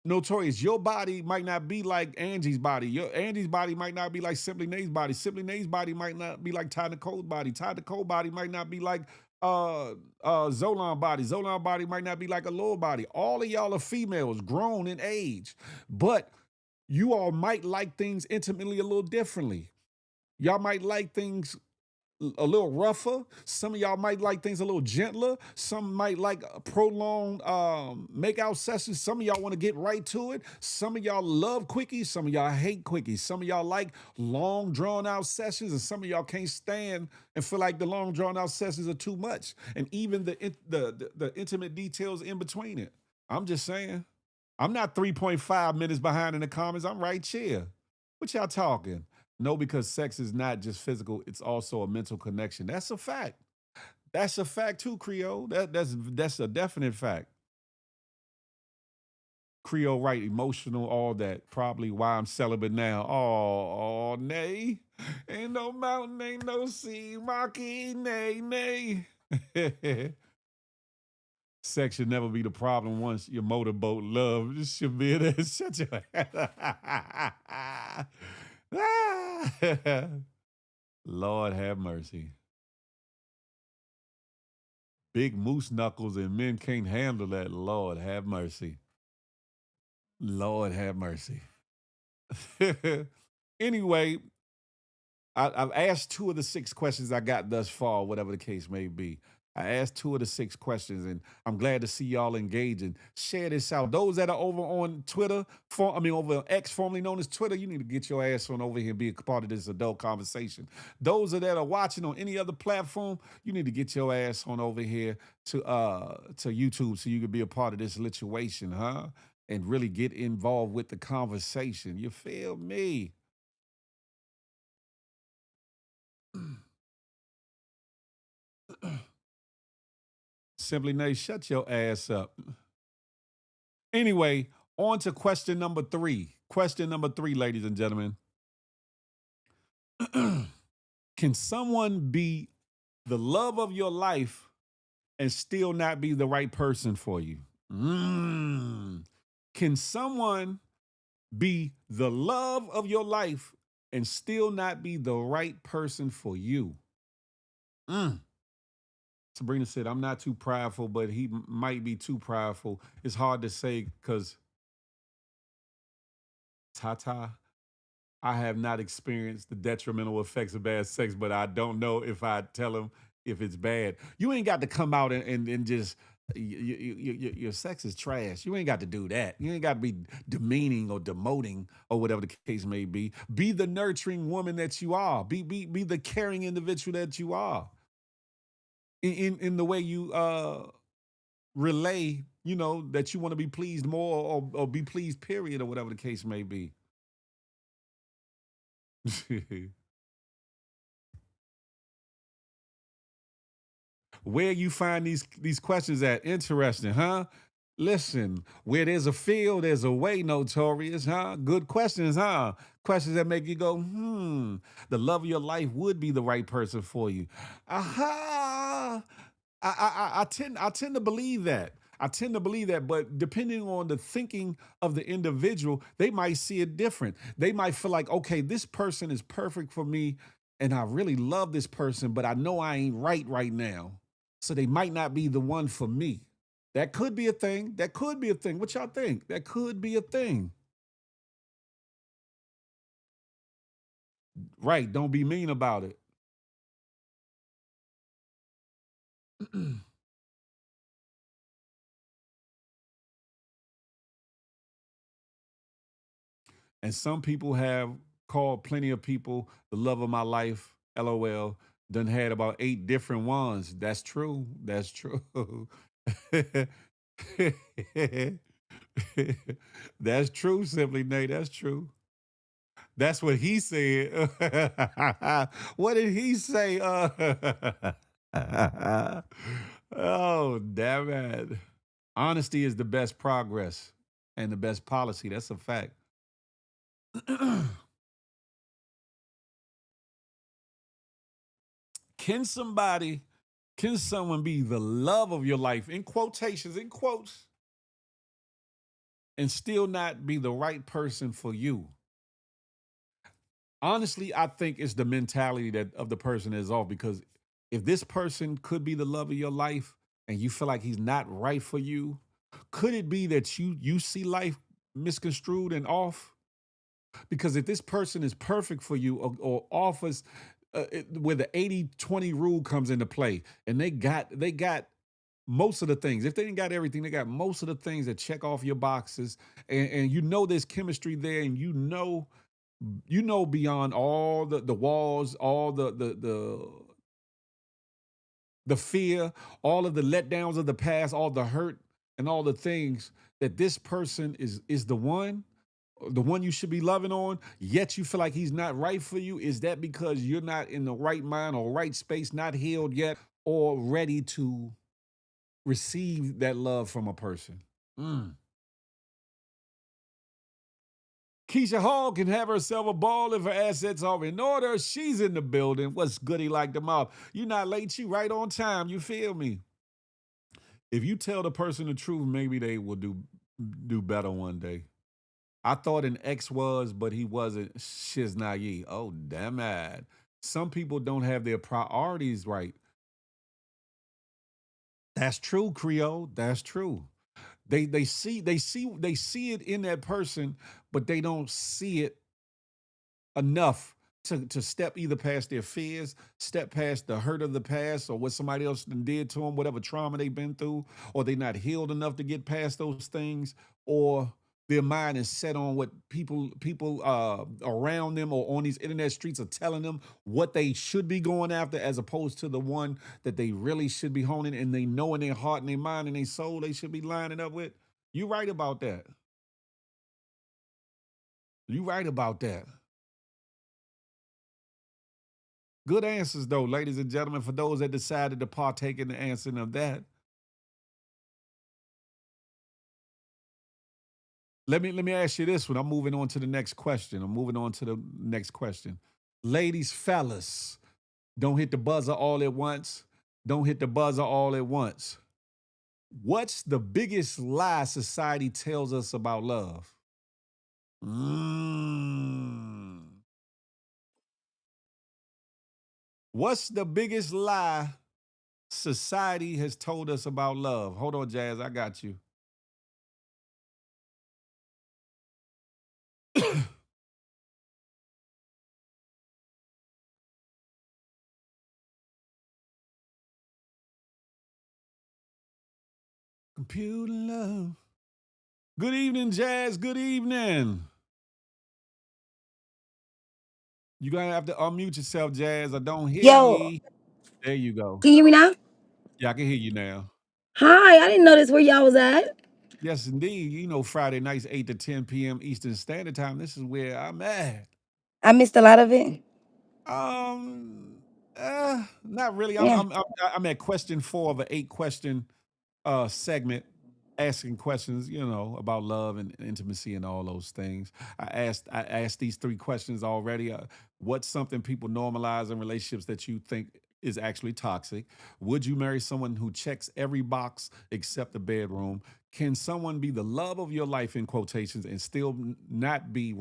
Notorious, your body might not be like Angie's body. Your Angie's body might not be like Simply Nate's body. Simply Nate's body might not be like Ty Nicole's body. Ty Nicole's body might not be like Zolan body. Zolan body might not be like a lower body. All of y'all are females, grown in age, but you all might like things intimately a little differently. Y'all might like things a little rougher. Some of y'all might like things a little gentler. Some might like a prolonged makeout sessions. Some of y'all want to get right to it. Some of y'all love quickies. Some of y'all hate quickies. Some of y'all like long drawn out sessions, and some of y'all can't stand and feel like the long drawn out sessions are too much. And even the intimate details in between it. I'm just saying. I'm not 3.5 minutes behind in the comments. I'm right here. What y'all talking? No, because sex is not just physical, it's also a mental connection. That's a fact. That's a fact too, Creole. That's a definite fact. Creole, right? Emotional, all that. Probably why I'm celibate now. Oh, nay. Ain't no mountain, ain't no sea. Rocky, nay, nay. Sex should never be the problem once your motorboat love. This should be it. Shut your Lord have mercy. Big moose knuckles and men can't handle that. Lord have mercy. Lord have mercy. Anyway, I've asked 2 of the 6 questions I got thus far, whatever the case may be. I asked 2 of the 6 questions, and I'm glad to see y'all engaging. Share this out. Those that are over on Twitter, over on X, formerly known as Twitter, you need to get your ass on over here and be a part of this adult conversation. Those that are watching on any other platform, you need to get your ass on over here to YouTube so you can be a part of this situation, huh? And really get involved with the conversation. You feel me? Simply Nate, shut your ass up. Anyway, on to question number 3. Question number 3, ladies and gentlemen. Can someone be the love of your life and still not be the right person for you? Can someone be the love of your life and still not be the right person for you? Sabrina said, I'm not too prideful, but he might be too prideful. It's hard to say because Tata, I have not experienced the detrimental effects of bad sex, but I don't know if I tell him if it's bad. You ain't got to come out and just, your sex is trash. You ain't got to do that. You ain't got to be demeaning or demoting or whatever the case may be. Be the nurturing woman that you are. Be the caring individual that you are. In the way you relay, that you want to be pleased more or be pleased, period, or whatever the case may be. Where you find these questions at? Interesting, huh? Listen, where there's a field, there's a way, Notorious, huh? Good questions, huh? Questions that make you go, the love of your life would be the right person for you. Aha! I tend to believe that. I tend to believe that, but depending on the thinking of the individual, they might see it different. They might feel like, okay, this person is perfect for me, and I really love this person, but I know I ain't right now. So they might not be the one for me. That could be a thing. That could be a thing. What y'all think? That could be a thing. Right. Don't be mean about it. And some people have called plenty of people the love of my life. LOL. Done had about 8 different ones. That's true. That's true. That's true, Simply Nate. That's true. That's what he said. What did he say? Oh, damn it. Honesty is the best progress and the best policy. That's a fact. Can somebody, can someone be the love of your life, in quotations, in quotes, and still not be the right person for you? Honestly, I think it's the mentality that of the person is off, because if this person could be the love of your life and you feel like he's not right for you, could it be that you see life misconstrued and off? Because if this person is perfect for you, or offers where the 80-20 rule comes into play, and they got most of the things. If they didn't got everything, they got most of the things that check off your boxes, and you know there's chemistry there, and you know beyond all the walls, all the fear, all of the letdowns of the past, all the hurt and all the things, that this person is the one you should be loving on, yet you feel like he's not right for you. Is that because you're not in the right mind or right space, not healed yet, or ready to receive that love from a person? Mm. Keisha Hall can have herself a ball if her assets are in order. She's in the building. What's goody like the mouth? You're not late. You right on time. You feel me? If you tell the person the truth, maybe they will do better one day. I thought an ex was, but he wasn't. Shiznayi. Oh, damn it. Some people don't have their priorities right. That's true, Creole. That's true. They see it in that person, but they don't see it enough to step either past their fears, step past the hurt of the past, or what somebody else done did to them, whatever trauma they've been through, or they not healed enough to get past those things, or their mind is set on what people around them or on these internet streets are telling them what they should be going after, as opposed to the one that they really should be honing, and they know in their heart and their mind and their soul they should be lining up with. You right about that. You right about that. Good answers, though, ladies and gentlemen, for those that decided to partake in the answering of that. Let me ask you this one. I'm moving on to the next question. I'm moving on to the next question. Ladies, fellas, don't hit the buzzer all at once. Don't hit the buzzer all at once. What's the biggest lie society tells us about love? Mm. What's the biggest lie society has told us about love? Hold on, Jazz. I got you. Computer love. Good evening, Jazz. Good evening. You gonna have to unmute yourself, Jazz. I don't hear Yo, ye. There you go. can you hear me now? Yeah, I can hear you now. Hi, I didn't notice where y'all was at. Yes, indeed. You know, Friday nights, 8 to 10 p.m. Eastern Standard Time. This is where I'm at. I missed a lot of it. Um, not really. I'm Yeah. I'm I'm, I'm at question 4 of an 8 question segment, asking questions, about love and intimacy and all those things. I asked these 3 questions already. What's something people normalize in relationships that you think is actually toxic? Would you marry someone who checks every box except the bedroom? Can someone be the love of your life, in quotations, and still not be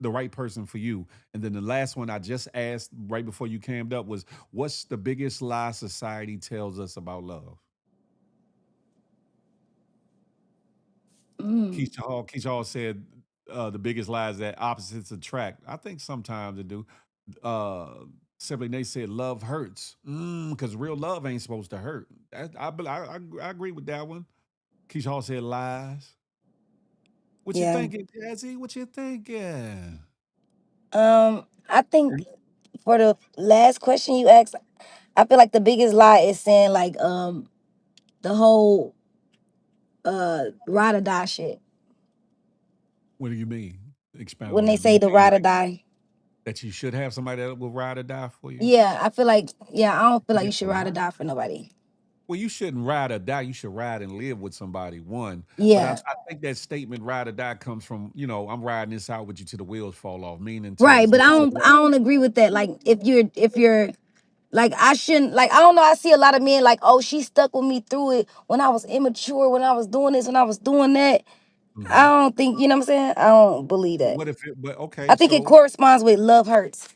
the right person for you? And then the last one I just asked right before you came up was, what's the biggest lie society tells us about love? Mm, Keisha Hall said the biggest lie is that opposites attract. I think sometimes it do. Uh, Simply they said love hurts, because real love ain't supposed to hurt. I agree with that one. Keisha Hall said lies. What you yeah. thinking, Jazzy? What you thinking? I think for the last question you asked, I feel like the biggest lie is saying like the whole ride or die shit. What do you mean? Expound When on they that. Do say you the feel ride or like die. that you should have somebody that will ride or die for you? Yeah, I feel like I don't feel like Yeah, you should all ride or right. die for nobody. Well, you shouldn't ride or die. You should ride and live with somebody. One, but Yeah. I think that statement "ride or die" comes from I'm riding this out with you till the wheels fall off. Meaning to Right, but I don't agree with that. Like if you're like I shouldn't like I don't know, I see a lot of men like, oh, she stuck with me through it when I was immature, when I was doing this, when I was doing that. I Mhm. don't think, you know what I'm saying? I don't believe But that. what if it? But I okay, think it so corresponds with love hurts.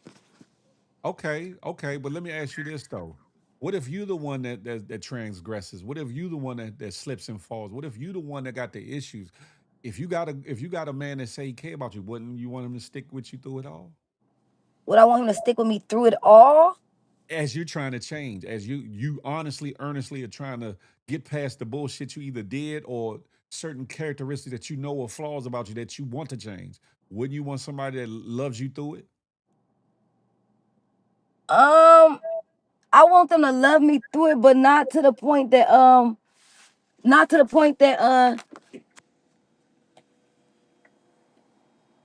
okay. But let me ask you this though: what if you the one that transgresses? What if you the one that slips and falls? What if you the one that got the issues? If you got a man that say he care about you, wouldn't you want him to stick with you through it all? Would I want him to stick with me through it all? As you're trying to change, as you honestly, earnestly are trying to get past the bullshit you either did or certain characteristics that you know are flaws about you that you want to change. Wouldn't you want somebody that loves you through it? Um, I want them to love me through it, but not to the point that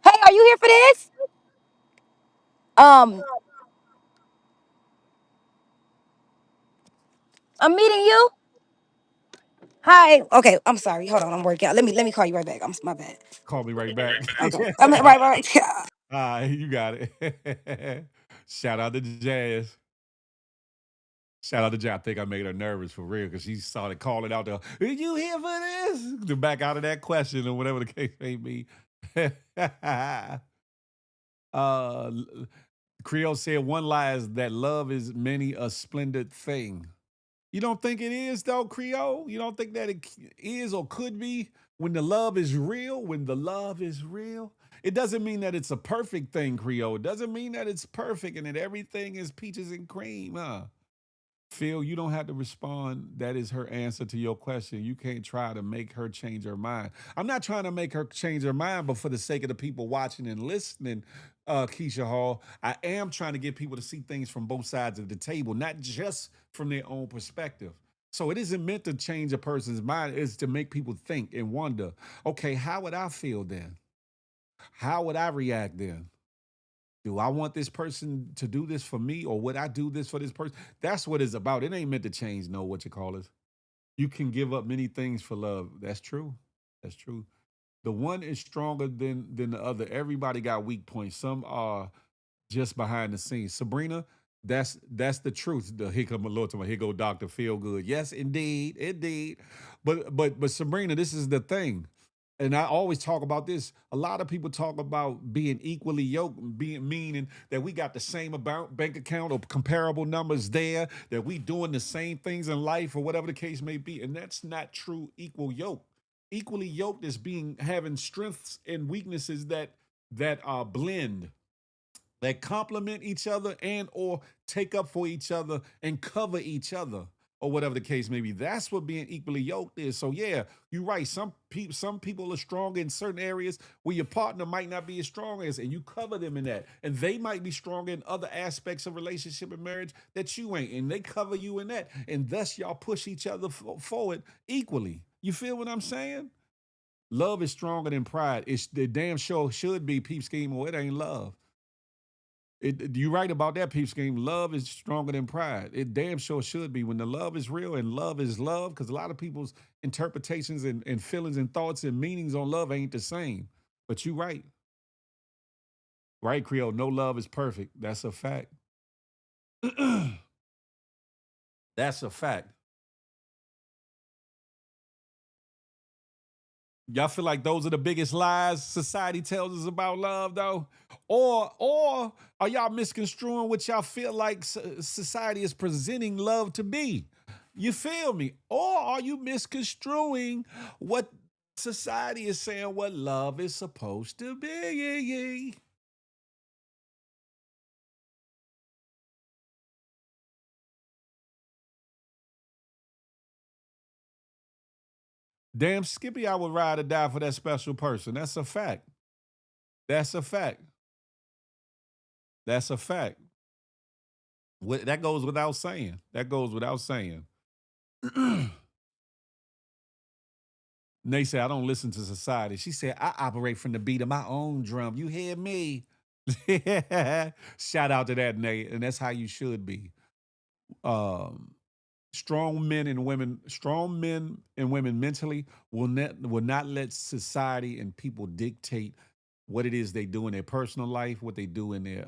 hey, are you here for this? Um, I'm meeting you. Hi. Okay, I'm sorry. Hold on, I'm working out. Let me call you right back. My bad. Call me right back. Okay. I'm right. You got it. Shout out to Jazz. Shout out to Jazz. I think I made her nervous for real because she started calling out the, "Are you here for this?" To back out of that question or whatever the case may be. uh Creole said one lie is that love is many a splendid thing. You don't think it is though, Creole? You don't think that it is or could be when the love is real? When the love is real? It doesn't mean that it's a perfect thing, Creole. It doesn't mean that it's perfect and that everything is peaches and cream, huh? Phil, you don't have to respond. That is her answer to your question. You can't try to make her change her mind. I'm not trying to make her change her mind, but for the sake of the people watching and listening, Keisha Hall, I am trying to get people to see things from both sides of the table, not just from their own perspective. So it isn't meant to change a person's mind, it's to make people think and wonder, okay, how would I feel then? How would I react then? Do I want this person to do this for me or would I do this for this person? That's what it's about. It ain't meant to change, no, what you call it. You can give up many things for love. That's true. That's true. The one is stronger than the other. Everybody got weak points. Some are just behind the scenes. Sabrina, that's the truth. The here come a Lord to my here go Dr. Feel Good. Yes, indeed, indeed. But Sabrina, this is the thing. And I always talk about this. A lot of people talk about being equally yoked, being meaning that we got the same about bank account or comparable numbers there, that we doing the same things in life or whatever the case may be. And that's not true equal yoke. Equally yoked is being having strengths and weaknesses that are blend, that complement each other and or take up for each other and cover each other or whatever the case may be. That's what being equally yoked is. So yeah, you're right. Some people are strong in certain areas where your partner might not be as strong as, and you cover them in that. And they might be strong in other aspects of relationship and marriage that you ain't, and they cover you in that. And thus y'all push each other forward equally. You feel what I'm saying? Love is stronger than pride. It's the damn show should be peep scheme or it ain't love. You right about that, peep scheme. Love is stronger than pride. It damn sure should be. When the love is real and love is love, because a lot of people's interpretations and feelings and thoughts and meanings on love ain't the same. But you right. Right, Creole. No love is perfect. That's a fact. That's a fact. Y'all feel like those are the biggest lies society tells us about love, though? Or are y'all misconstruing what y'all feel like society is presenting love to be? You feel me? Or are you misconstruing what society is saying what love is supposed to be? Damn Skippy, I would ride or die for that special person. That's a fact. That's a fact. That's a fact. That goes without saying. That goes without saying. Nay said, I don't listen to society. She said, I operate from the beat of my own drum. You hear me? Shout out to that, Nay. And that's how you should be. Um, strong men and women mentally will not let society and people dictate what it is they do in their personal life, what they do in their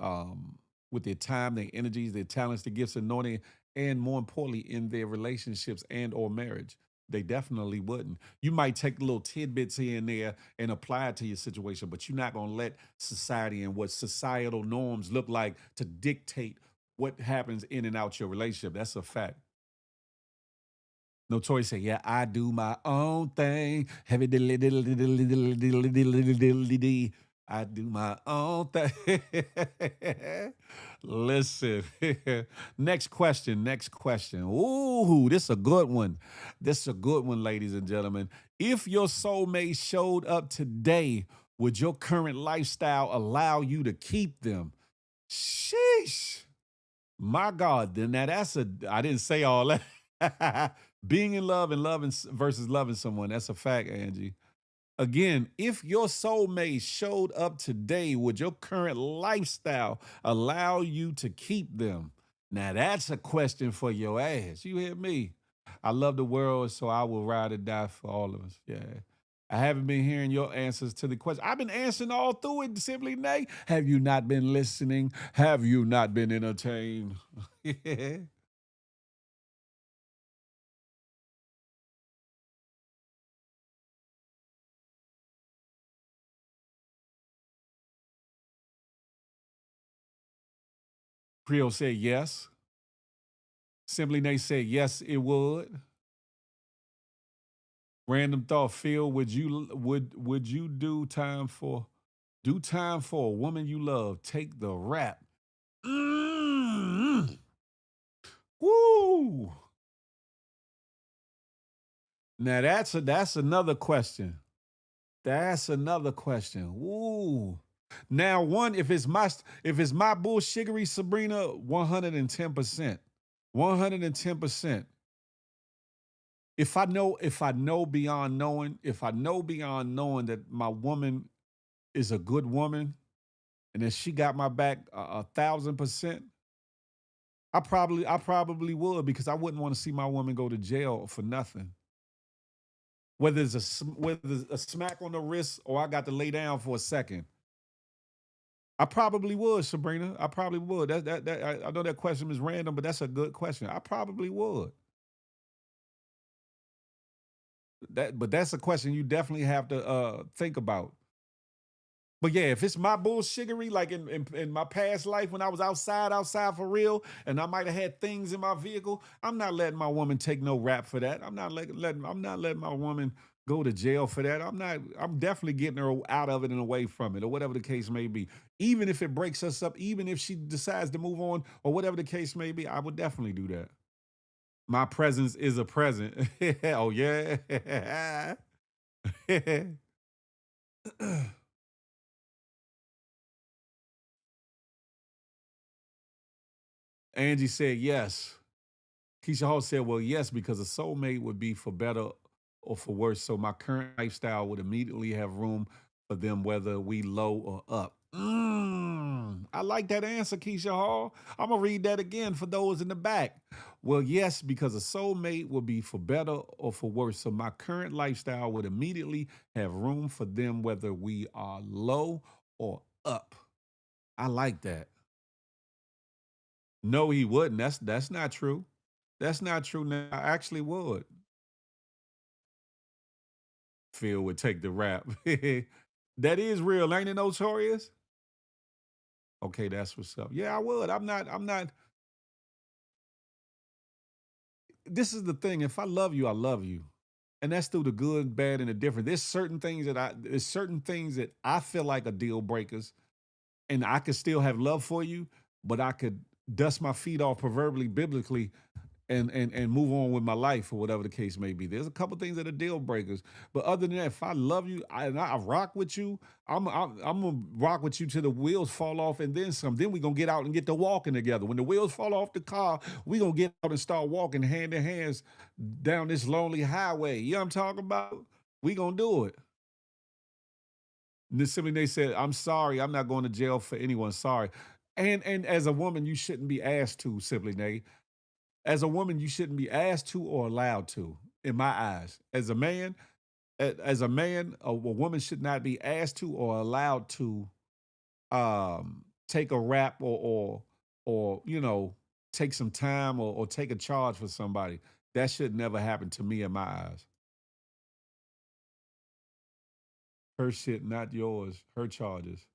with their time, their energies, their talents, their gifts, anointing, and more importantly, in their relationships and or marriage. They definitely wouldn't. You might take little tidbits here and there and apply it to your situation, but you're not gonna let society and what societal norms look like to dictate what happens in and out your relationship. That's a fact. Notorious say, yeah, I do my own thing. Heavy diddly diddly diddly diddly diddly diddly diddly dee. I do my own thing. Listen. Next question. Next question. Ooh, this is a good one. This is a good one, ladies and gentlemen. If your soulmate showed up today, would your current lifestyle allow you to keep them? Sheesh. My God, then now that's a I didn't say all that. Being in love and loving versus loving someone, that's a fact, Angie. Again, if your soulmate showed up today, would your current lifestyle allow you to keep them? Now that's a question for your ass. You hear me? I love the world, so I will ride or die for all of us. Yeah. I haven't been hearing your answers to the question. I've been answering all through it, simply Nate. Have you not been listening? Have you not been entertained? Yeah. Creole said yes. Simply Nate said yes, it would. Random thought, Phil, would you do time for a woman you love? Take the rap. Mm. Woo. Now that's another question. That's another question. Woo. Now, one, if it's my bullshiggery, Sabrina, 110%. 110%. If I know beyond knowing that my woman is a good woman and that she got my back 1,000%, I probably would because I wouldn't want to see my woman go to jail for nothing. Whether it's a smack on the wrist or I got to lay down for a second. I probably would, Sabrina. I probably would. I know that question is random, but that's a good question. I probably would. But that's a question you definitely have to think about. But yeah, if it's my bullshiggery, like in my past life when I was outside for real, and I might have had things in my vehicle, I'm not letting my woman take no rap for that. I'm not letting my woman go to jail for that. I'm definitely getting her out of it and away from it, or whatever the case may be. Even if it breaks us up, even if she decides to move on, or whatever the case may be, I would definitely do that. My presence is a present. Oh yeah. Angie said yes. Keisha Hall said, well, yes, because a soulmate would be for better or for worse. So my current lifestyle would immediately have room for them, whether we low or up. I like that answer, Keisha Hall. I'm going to read that again for those in the back. Well, yes, because a soulmate would be for better or for worse. So my current lifestyle would immediately have room for them, whether we are low or up. I like that. No, he wouldn't. That's not true. That's not true. Now, I actually would. Phil would take the rap. That is real, ain't it, Notorious? Okay, that's what's up. Yeah, I would. I'm not. This is the thing. If I love you, I love you. And that's through the good, bad, and the different. There's certain things that I feel like are deal breakers, and I could still have love for you, but I could dust my feet off proverbially biblically and move on with my life or whatever the case may be. There's a couple things that are deal breakers, but other than that, if I love you and I rock with you, I'm gonna rock with you till the wheels fall off and then some. Then we gonna get out and get to walking together. When the wheels fall off the car, we gonna get out and start walking hand in hands down this lonely highway. You know what I'm talking about? We gonna do it. And then simply they said, "I'm sorry, I'm not going to jail for anyone. Sorry." And as a woman, you shouldn't be asked to, simply Nate. As a woman, you shouldn't be asked to or allowed to, in my eyes. As a man, a woman should not be asked to or allowed to take a rap or take some time or take a charge for somebody. That should never happen to me in my eyes. Her shit, not yours. Her charges.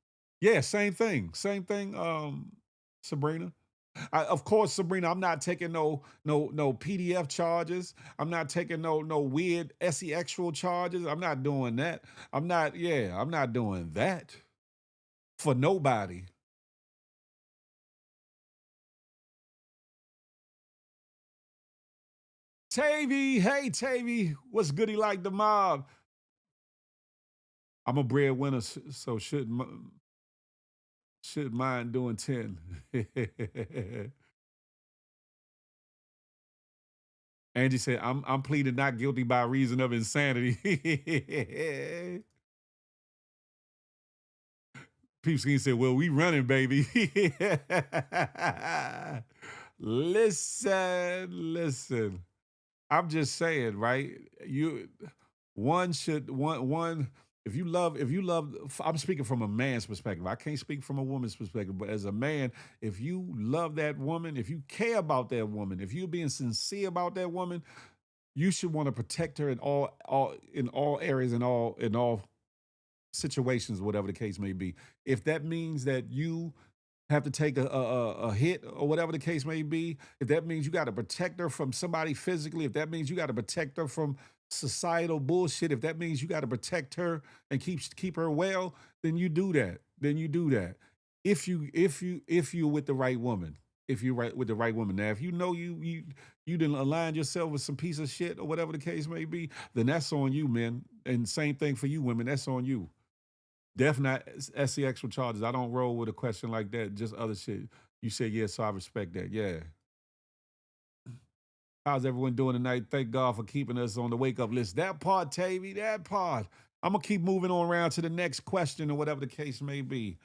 Yeah, same thing. Same thing, Sabrina. Of course, Sabrina, I'm not taking no PDF charges. I'm not taking no weird sexual charges. I'm not doing that. I'm not doing that for nobody. Tavy, hey Tavy, what's goody like the mob? I'm a breadwinner, so shouldn't mind doing 10. Angie said, I'm pleading not guilty by reason of insanity. Peepskin said, well, we running, baby. Listen. I'm just saying, right? You one should one if you love I'm speaking from a man's perspective. I can't speak from a woman's perspective, but as a man, if you love that woman, if you care about that woman, if you're being sincere about that woman, you should want to protect her in all areas, in all situations, whatever the case may be. If that means that you have to take a hit or whatever the case may be, if that means you got to protect her from somebody physically, if that means you got to protect her from societal bullshit, if that means you got to protect her and keep her well, then you do that. Then you do that. If you're with the right woman, if you're right with the right woman. Now, if you know you didn't align yourself with some piece of shit or whatever the case may be, then that's on you, man. And same thing for you, women. That's on you. Definitely not SCX charges. I don't roll with a question like that. Just other shit. You said yes, so I respect that. Yeah. How's everyone doing tonight? Thank God for keeping us on the wake up list. That part, Tavy, that part. I'm gonna keep moving on around to the next question or whatever the case may be.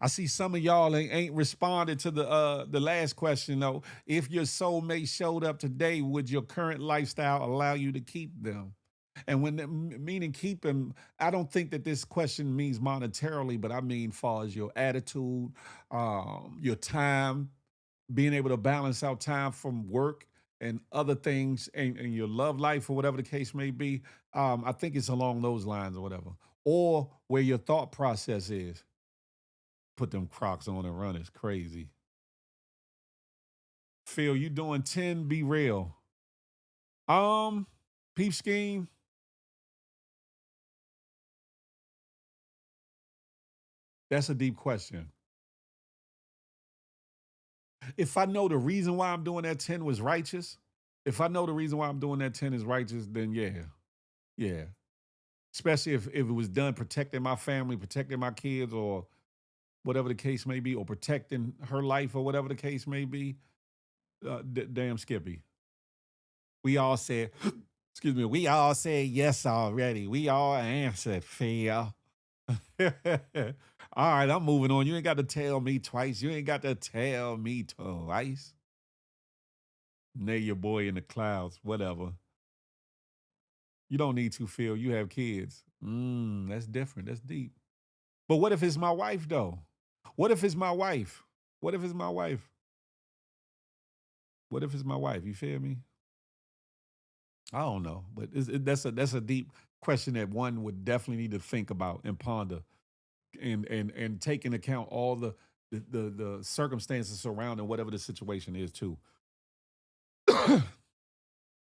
I see some of y'all ain't responded to the last question though. If your soulmate showed up today, would your current lifestyle allow you to keep them? And when meaning keep them, I don't think that this question means monetarily, but I mean far as your attitude, your time, being able to balance out time from work and other things and your love life or whatever the case may be. I think it's along those lines or whatever. Or where your thought process is. Put them Crocs on and run is crazy. Phil, you doing 10, be real. Peep scheme. That's a deep question. If I know the reason why I'm doing that 10 was righteous, if I know the reason why I'm doing that 10 is righteous, then yeah. Yeah. Especially if it was done protecting my family, protecting my kids, or whatever the case may be, or protecting her life, or whatever the case may be. Damn Skippy. We all said, excuse me, we all said yes already. We all answered, Phil. All right, I'm moving on. You ain't got to tell me twice. You ain't got to tell me twice. Nay, your boy in the clouds, whatever. You don't need to feel you have kids. That's different. That's deep. But what if it's my wife, though? What if it's my wife? What if it's my wife? What if it's my wife? You feel me? I don't know, but that's a deep question that one would definitely need to think about and ponder, and take into account all the circumstances surrounding whatever the situation is too.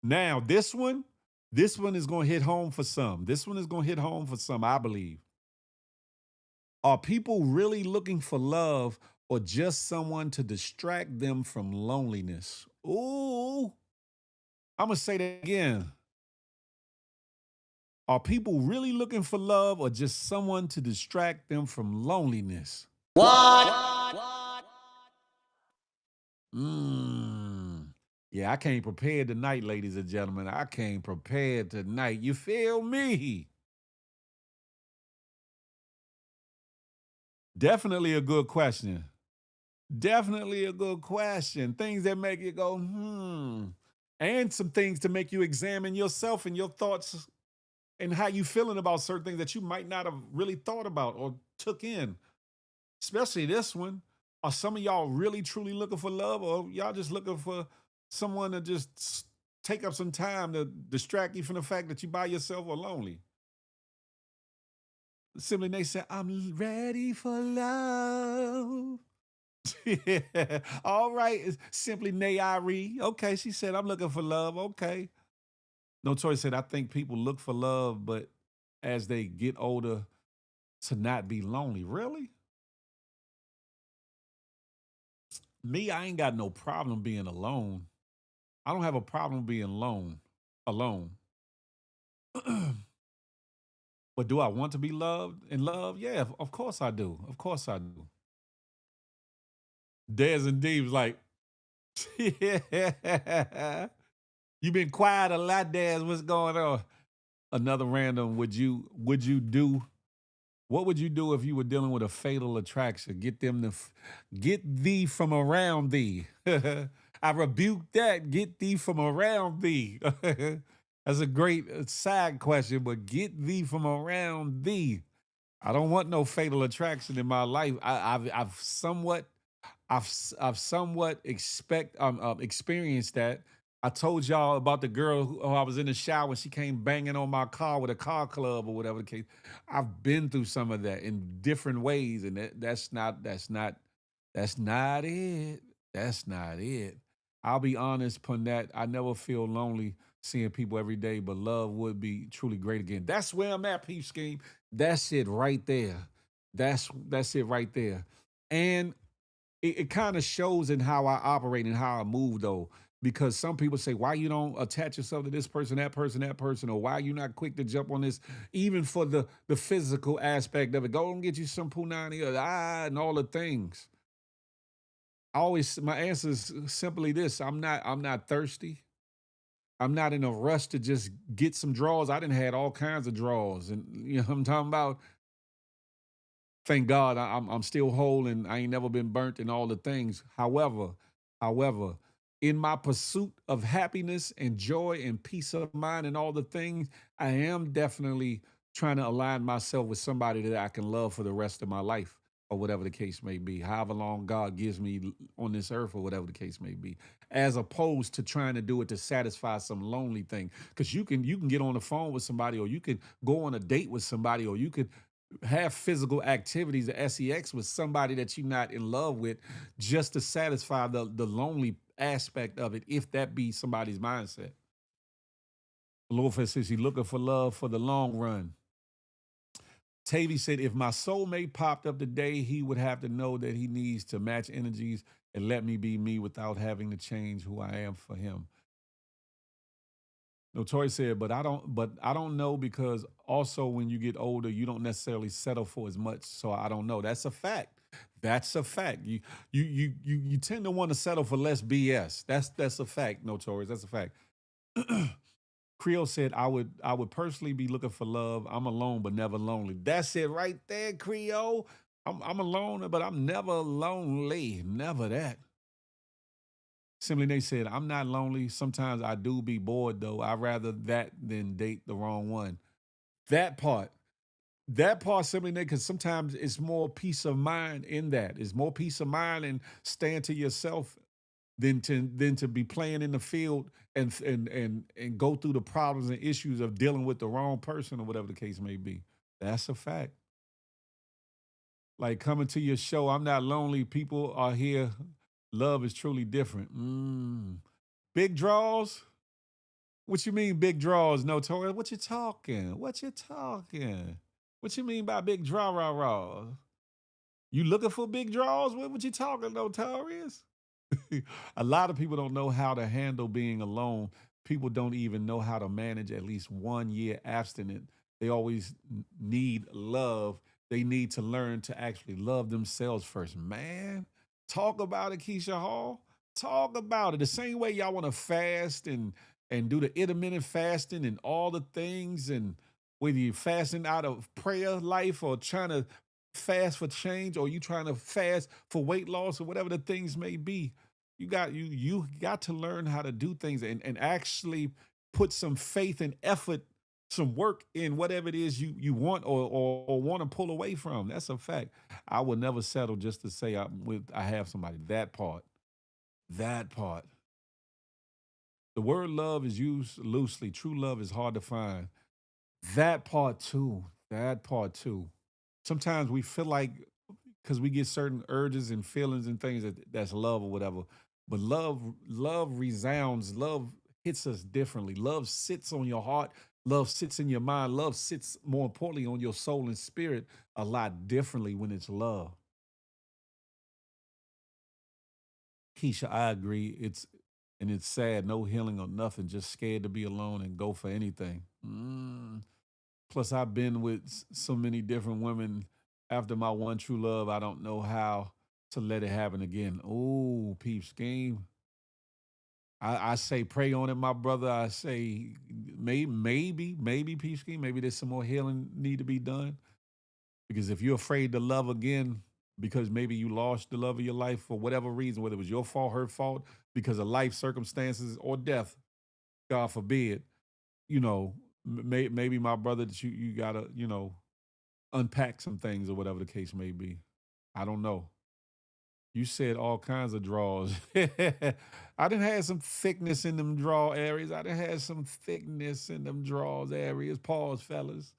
Now this one is going to hit home for some. This one is going to hit home for some, I believe. Are people really looking for love or just someone to distract them from loneliness? Ooh, I'm going to say that again. Are people really looking for love or just someone to distract them from loneliness? Mmm. Yeah, I came prepared tonight, ladies and gentlemen. I came prepared tonight. You feel me? Definitely a good question. Definitely a good question. Things that make you go, hmm. And some things to make you examine yourself and your thoughts and how you feeling about certain things that you might not have really thought about or took in. Especially this one. Are some of y'all really truly looking for love, or y'all just looking for someone to just take up some time to distract you from the fact that you by yourself or lonely? Simply they said, I'm ready for love. Yeah. All right. It's simply Nayari. Okay. She said, I'm looking for love. Okay. Notorious said, I think people look for love, but as they get older, to not be lonely. Really? Me, I ain't got no problem being alone. I don't have a problem being alone. But do I want to be loved and loved? Yeah, of course I do. Of course I do. Dez and Dee's like, yeah. You been quiet a lot, Dez. What's going on? Another random. Would you do? What would you do if you were dealing with a fatal attraction? Get them to get thee from around thee. I rebuke that. Get thee from around thee. That's a great side question, but get thee from around thee. I don't want no fatal attraction in my life. I've somewhat I've somewhat experienced that. I told y'all about the girl who I was in the shower and she came banging on my car with a car club or whatever the case. I've been through some of that in different ways, and that's not it. That's not it. I'll be honest, upon that. I never feel lonely seeing people every day, but love would be truly great again. That's where I'm at, Peep Scheme. That's it right there. That's it right there. And it kind of shows in how I operate and how I move though. Because some people say, why you don't attach yourself to this person, that person, or why you not quick to jump on this, even for the physical aspect of it. Go and get you some punani or and all the things. I always my answer is simply this. I'm not thirsty. I'm not in a rush to just get some draws. I didn't had all kinds of draws. And you know what I'm talking about? Thank God I'm still whole and I ain't never been burnt and all the things. However, in my pursuit of happiness and joy and peace of mind and all the things, I am definitely trying to align myself with somebody that I can love for the rest of my life or whatever the case may be, however long God gives me on this earth or whatever the case may be, as opposed to trying to do it to satisfy some lonely thing. Because you can get on the phone with somebody or you can go on a date with somebody or you could have physical activities or sex with somebody that you're not in love with just to satisfy the lonely aspect of it, if that be somebody's mindset. Lord says she's looking for love for the long run. Tavy said, if my soulmate popped up today, he would have to know that he needs to match energies and let me be me without having to change who I am for him. Notori said, but I don't know because also when you get older, you don't necessarily settle for as much. So I don't know. That's a fact. That's a fact. You tend to want to settle for less BS. That's a fact, Notorious. That's a fact. Creole said, I would personally be looking for love. I'm alone, but never lonely. That's it right there, Creole. I'm alone, but I'm never lonely. Never that. Simply they said, I'm not lonely. Sometimes I do be bored though. I'd rather that than date the wrong one. That part. That part simply because sometimes it's more peace of mind in that. It's more peace of mind and staying to yourself than to be playing in the field and go through the problems and issues of dealing with the wrong person or whatever the case may be. That's a fact. Like coming to your show, I'm not lonely. People are here. Love is truly different. Big draws. What you mean big draws, Notorious? What you talking? What you talking? What you mean by big draw? You looking for big draws? What you talking, Notorious? A lot of people don't know how to handle being alone. People don't even know how to manage at least 1 year abstinent. They always need love. They need to learn to actually love themselves first. Man, talk about it, Keisha Hall. Talk about it. The same way y'all want to fast and do the intermittent fasting and all the things, and whether you're fasting out of prayer life or trying to fast for change, or you trying to fast for weight loss, or whatever the things may be, you got to learn how to do things, and actually put some faith and effort, some work in whatever it is you want, or want to pull away from. That's a fact. I will never settle just to say I have somebody. That part. That part. The word love is used loosely. True love is hard to find. That part too. That part too. Sometimes we feel like, because we get certain urges and feelings and things, that's love or whatever. But love resounds. Love hits us differently. Love sits on your heart. Love sits in your mind. Love sits, more importantly, on your soul and spirit a lot differently when it's love. Keisha, I agree. It's sad. No healing or nothing. Just scared to be alone and go for anything. Plus, I've been with so many different women. After my one true love, I don't know how to let it happen again. Oh, peep scheme. I say pray on it, my brother. I say maybe peep scheme. Maybe there's some more healing need to be done. Because if you're afraid to love again, because maybe you lost the love of your life for whatever reason, whether it was your fault, her fault, because of life circumstances or death, God forbid, you know, maybe my brother, that you gotta, unpack some things or whatever the case may be. I don't know. You said all kinds of draws. I done had some thickness in them draw areas. I done had some thickness in them draws areas. Pause, fellas.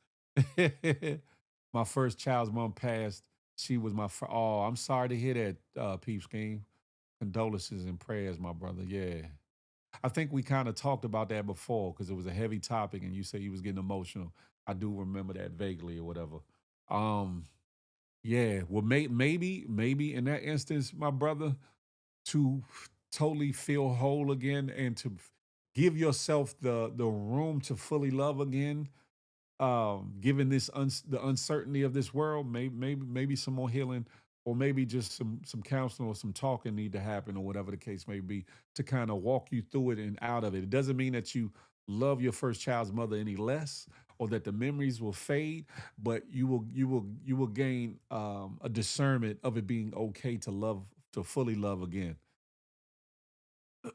My first child's mom passed. She was my oh, I'm sorry to hear that, Peep Scheme. Condolences and prayers, my brother. Yeah. I think we kind of talked about that before because it was a heavy topic and you said you was getting emotional. I do remember that vaguely or whatever. Um, yeah, well, maybe in that instance, my brother, to totally feel whole again and to give yourself the room to fully love again, given the uncertainty of this world, maybe some more healing, or maybe just some counseling or some talking need to happen, or whatever the case may be, to kind of walk you through it and out of it. It doesn't mean that you love your first child's mother any less, or that the memories will fade, but you will gain a discernment of it being okay to love, to fully love again.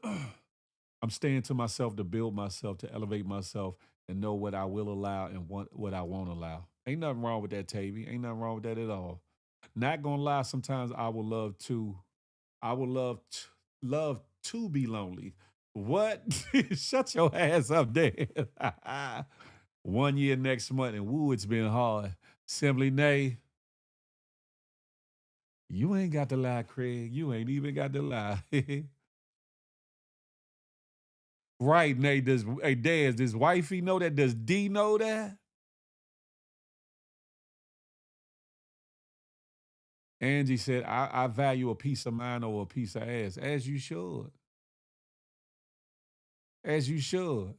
I'm staying to myself to build myself, to elevate myself, and know what I will allow and what I won't allow. Ain't nothing wrong with that, Tavy. Ain't nothing wrong with that at all. Not gonna lie, sometimes I would love to. I would love to be lonely. What? Shut your ass up, there. 1 year next month, and woo, it's been hard. Simply Nay, you ain't got to lie, Craig. You ain't even got to lie. Right, Nate. Does hey Daz, does wifey know that? Does D know that? Angie said, I value a piece of mind over a piece of ass. As you should. As you should.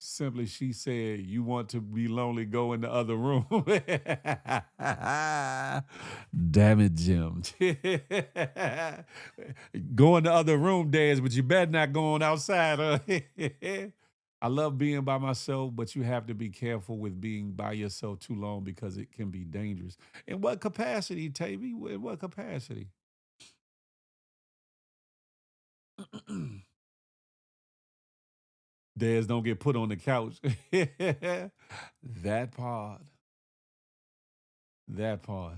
Simply, she said, you want to be lonely, go in the other room. Damn it, Jim. Go in the other room, Daz, but you better not go on outside. I love being by myself, but you have to be careful with being by yourself too long because it can be dangerous. In what capacity, Tavy? In what capacity? Daz don't get put on the couch. That part. That part.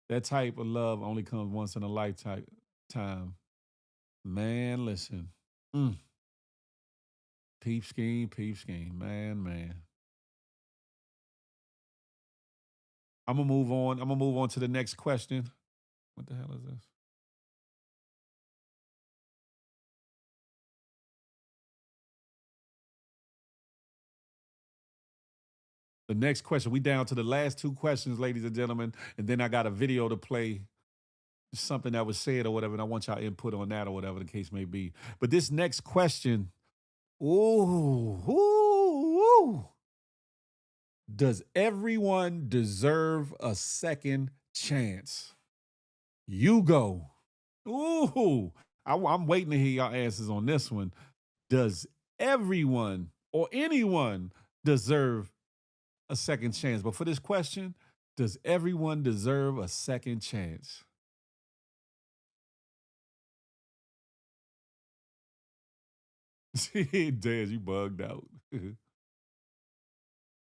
That type of love only comes once in a lifetime. Time. Man, listen. Mm. Peep scheme, peep scheme. Man. I'm gonna move on to the next question. What the hell is this? The next question. We down to the last two questions, ladies and gentlemen, and then I got a video to play, something that was said or whatever, and I want y'all input on that or whatever the case may be. But this next question, ooh. Does everyone deserve a second chance? You go. Ooh. I'm waiting to hear y'all answers on this one. Does everyone or anyone deserve a second chance? But for this question, does everyone deserve a second chance? Dad, you bugged out.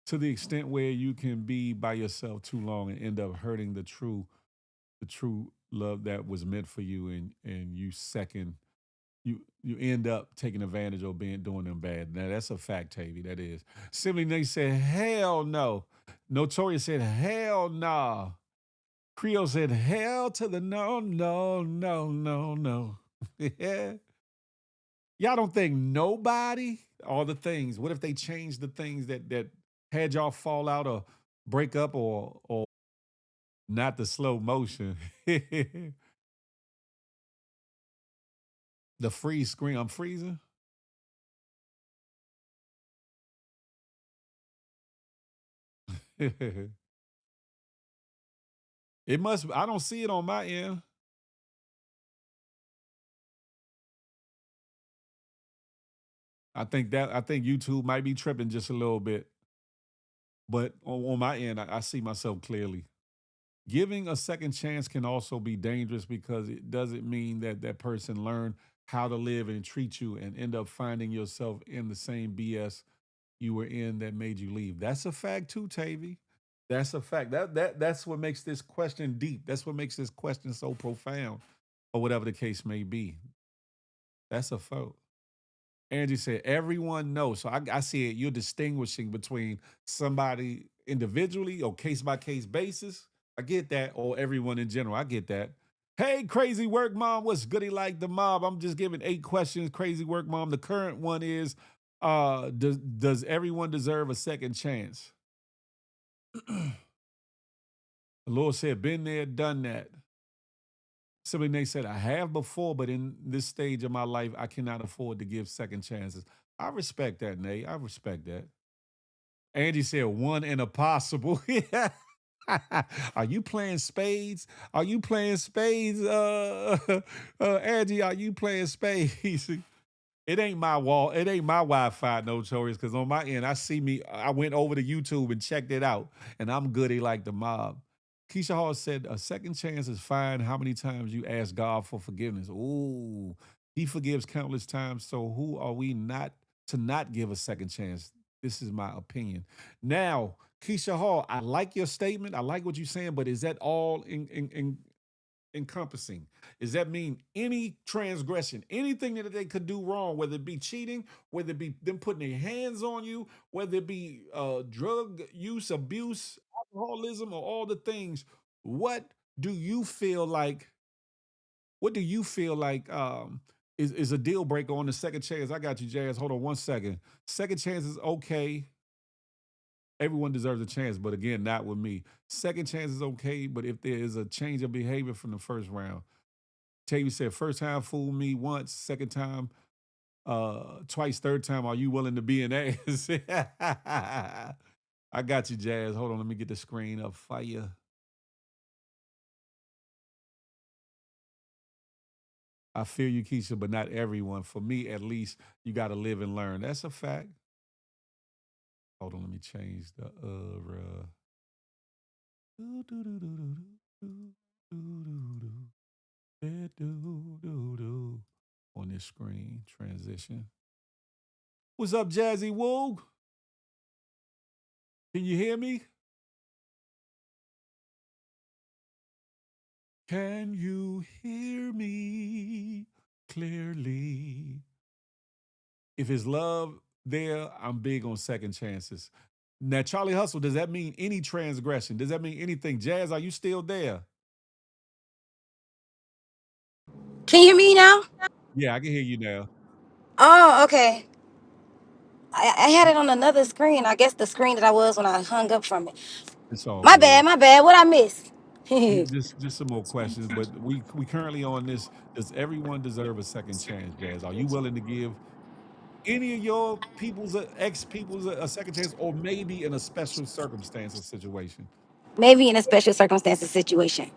To the extent where you can be by yourself too long and end up hurting the true love that was meant for you, and you end up taking advantage or being doing them bad. Now that's a fact, Tavy. That is. Simply they said, hell no. Notorious said, hell nah. Creole said, hell to the no, no, no, no, no. Yeah. Y'all don't think nobody, all the things, what if they changed the things that had y'all fall out or break up, or not the slow motion? The freeze screen. I'm freezing. It must, I don't see it on my end. I think YouTube might be tripping just a little bit, but on my end, I see myself clearly. Giving a second chance can also be dangerous because it doesn't mean that that person learned how to live and treat you and end up finding yourself in the same BS you were in that made you leave. That's a fact too, Tavy. That's a fact. That's what makes this question deep. That's what makes this question so profound, or whatever the case may be. That's a fact. Angie said, everyone knows. So I see it. You're distinguishing between somebody individually or case by case basis. I get that. Or everyone in general. I get that. Hey, crazy work mom. What's goody like the mob? I'm just giving 8 questions. Crazy work mom. The current one is does everyone deserve a second chance? The Lord said, been there, done that. Simply Nate said, I have before, but in this stage of my life, I cannot afford to give second chances. I respect that, Nate. I respect that. Angie said, one in a possible. Yeah. Are you playing spades? Are you playing spades? Angie, are you playing spades? It ain't my wall. It ain't my Wi-Fi, Notorious, because on my end, I see me. I went over to YouTube and checked it out, and I'm goody like the mob. Keisha Hall said, a second chance is fine. How many times you ask God for forgiveness? Ooh, he forgives countless times. So who are we not to not give a second chance? This is my opinion. Now, Keisha Hall, I like your statement. I like what you're saying, but is that all encompassing? Does that mean any transgression, anything that they could do wrong, whether it be cheating, whether it be them putting their hands on you, whether it be drug use, abuse, alcoholism, or all the things? What do you feel like? What do you feel like is a deal breaker on the second chance? I got you, Jazz. Hold on 1 second. Second chance is okay. Everyone deserves a chance, but again, not with me. Second chance is okay, but if there is a change of behavior from the first round, Tavy said, first time fool me once, second time, twice, third time, are you willing to be an ass? I got you, Jazz. Hold on, let me get the screen up. Fire. I feel you, Keisha, but not everyone. For me, at least, you got to live and learn. That's a fact. Hold on, let me change the do, do, do, do, do, do, do, do, do, do, do, do, on this screen transition. What's up, Jazzy Woo? Can you hear me? Can you hear me clearly? If it's love there, I'm big on second chances. Now, Charlie Hustle, does that mean any transgression? Does that mean anything? Jazz, are you still there? Can you hear me now? Yeah, I can hear you now. Oh, okay. I had it on another screen. I guess the screen that I was when I hung up from it. It's all My good. bad, my bad. What I miss? Just some more questions, but we currently on this. Does everyone deserve a second chance, Jazz? Are you willing to give any of your people's ex people's a second chance, or maybe in a special circumstance or situation? Maybe in a special circumstances situation.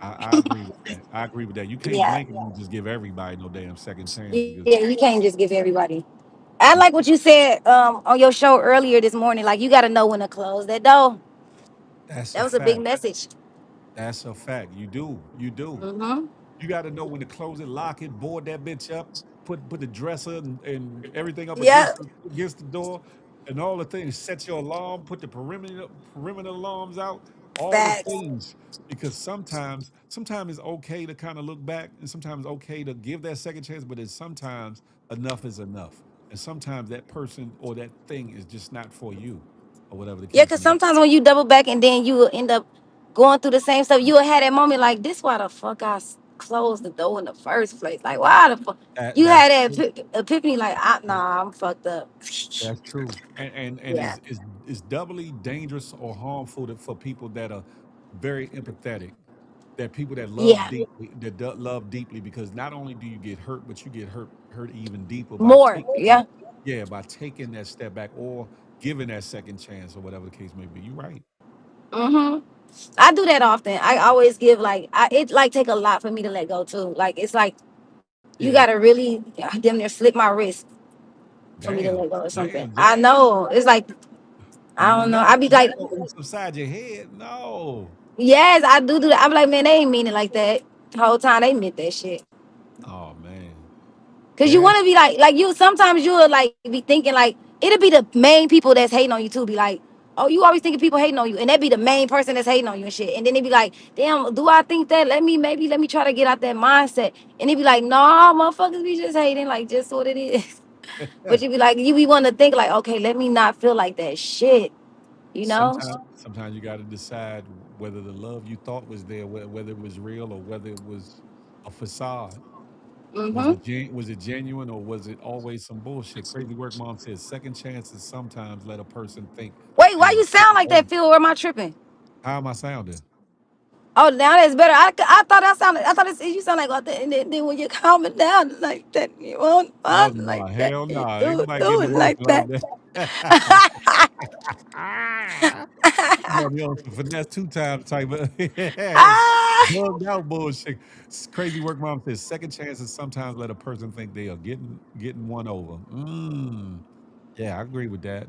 I agree with that. I agree with that. You can't Yeah. blanket and just give everybody no damn second chance because Yeah, you can't just give everybody. I like what you said on your show earlier this morning. Like you got to know when to close that door. That's That a was a big fact. message. That's a fact. You do. You do. Mm-hmm. You got to know when to close it, lock it, board that bitch up, put the dresser and everything up Yeah. against the door, and all the things. Set your alarm, put the perimeter alarms out, all the Facts. things. Because sometimes it's okay to kind of look back, and sometimes it's okay to give that second chance. But it's sometimes enough is enough, and sometimes that person or that thing is just not for you, or whatever the Yeah, case because may be. sometimes when you double back and then you will end up going through the same stuff, you will have that moment like, this why the fuck closed the door in the first place. Like, why the fuck? You That's had that true. epiphany like, nah, I'm fucked up. That's true, and Yeah. is doubly dangerous or harmful for people that are very empathetic, that people that love Yeah. deeply, love deeply, because not only do you get hurt, but you get hurt even deeper by More. taking, Yeah. yeah, by taking that step back or giving that second chance or whatever the case may be. You're right. Mm-hmm. I do that often. I always give like it like take a lot for me to let go too. Like it's like you Yeah. gotta really damn near slip my wrist for me to Damn. let go or something. Damn, I Jay. know. It's like I don't know. I be Not like, no oops upside your head. No. yes, I do that. I'm like, man, they ain't mean it like that. The whole time they meant that shit. Oh man. Cause you Yeah. wanna be like you sometimes you'll like be thinking like it'll be the main people that's hating on you too. Be like, oh, you always thinking people hating on you. And that be the main person that's hating on you and shit. And then they be like, damn, do I think that? Let me try to get out that mindset. And they be like, nah, motherfuckers be just hating, like just what it is. But you be like, you be wanting to think like, okay, let me not feel like that shit, you know? Sometimes you got to decide whether the love you thought was there, whether it was real or whether it was a facade. Mm-hmm. Was it genuine or was it always some bullshit? Crazy work mom says second chances sometimes let a person think Wait, they why are you getting sound like over. that, Phil? Or am I tripping? How am I sounding? Oh, now that's better. I thought I sounded. I thought you sound like that. And then when you're calming down like that, you won't Oh fun no, like that. hell You no. Ain't nobody do getting it like emotional that. like that. Boy, be on some finesse two times type of Ah, bugged out bullshit. Crazy work mom says second chances sometimes let a person think they are getting one over. Yeah, I agree with that.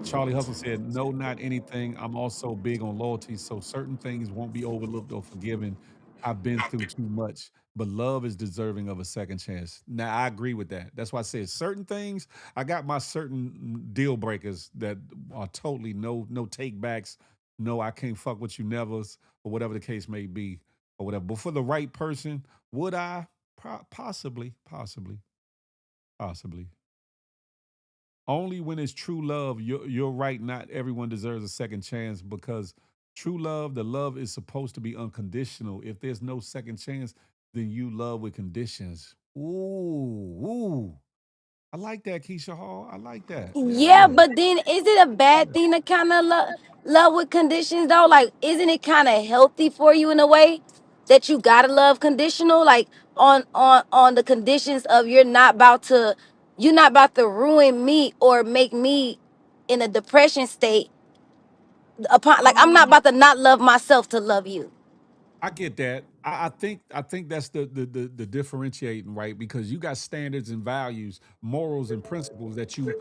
Charlie Hustle said, "No, not anything. I'm also big on loyalty, so certain things won't be overlooked or forgiven. I've been through too much, but love is deserving of a second chance." Now, I agree with that. That's why I said certain things. I got my certain deal breakers that are totally no take backs. No, I can't fuck with you nevers or whatever the case may be or whatever. But for the right person, would I? Possibly, possibly, possibly. Only when it's true love, you're right. Not everyone deserves a second chance because true love, the love is supposed to be unconditional. If there's no second chance, then you love with conditions. Ooh. I like that, Keisha Hall. I like that. yeah, Yeah. but then is it a bad thing to kind of love with conditions though? Like, isn't it kind of healthy for you in a way that you gotta love conditional? Like on the conditions of you're not about to ruin me or make me in a depression state upon like I'm not Um, about to not love myself to love you. I get that. I think that's the differentiating, right? Because you got standards and values, morals and principles that you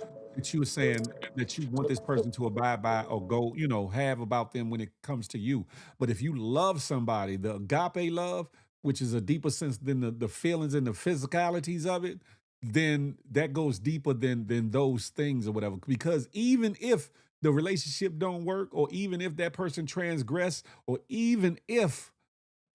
are saying that you want this person to abide by or go, have about them when it comes to you. But if you love somebody, the agape love, which is a deeper sense than the feelings and the physicalities of it, then that goes deeper than those things or whatever. Because even if the relationship don't work, or even if that person transgress, or even if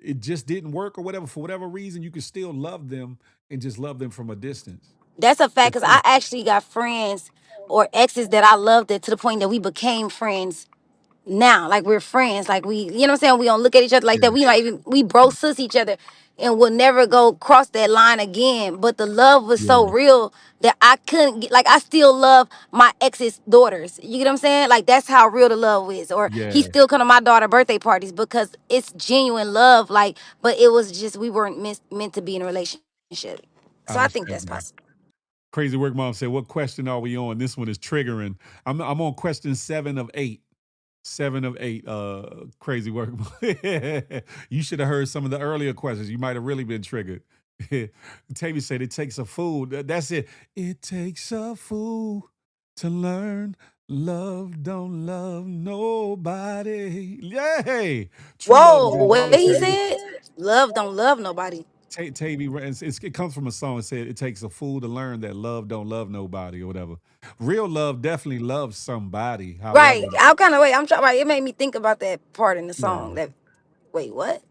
it just didn't work or whatever, for whatever reason, you can still love them and just love them from a distance. That's a fact It's because still I actually got friends or exes that I loved it to the point that we became friends now. Like we're friends. Like you know what I'm saying? We don't look at each other like that. yeah, We not even we bro sis each other and we'll never go cross that line again. But the love was so yeah, real that I couldn't get like I still love my ex's daughters. You get what I'm saying? Like that's how real the love is. Or he yeah. still come to my daughter birthday parties because it's genuine love. Like, but it was just we weren't meant to be in a relationship. I So I think understand that's that. possible. Crazy work mom said, "What question are we on?" This one is triggering. I'm on question 7 of 8. 7 of 8. Crazy work. You should have heard some of the earlier questions. You might have really been triggered. Tavy said it takes a fool. That's it. It takes a fool to learn love don't love nobody. Yay! True love is Whoa, in what he solitude. said? Love don't love nobody. Tavy, it comes from a song that said it takes a fool to learn that love don't love nobody or whatever. Real love definitely loves somebody. Right. However, I'm kind of wait. I'm trying. Right. It made me think about that part in the song. yeah. That wait, what?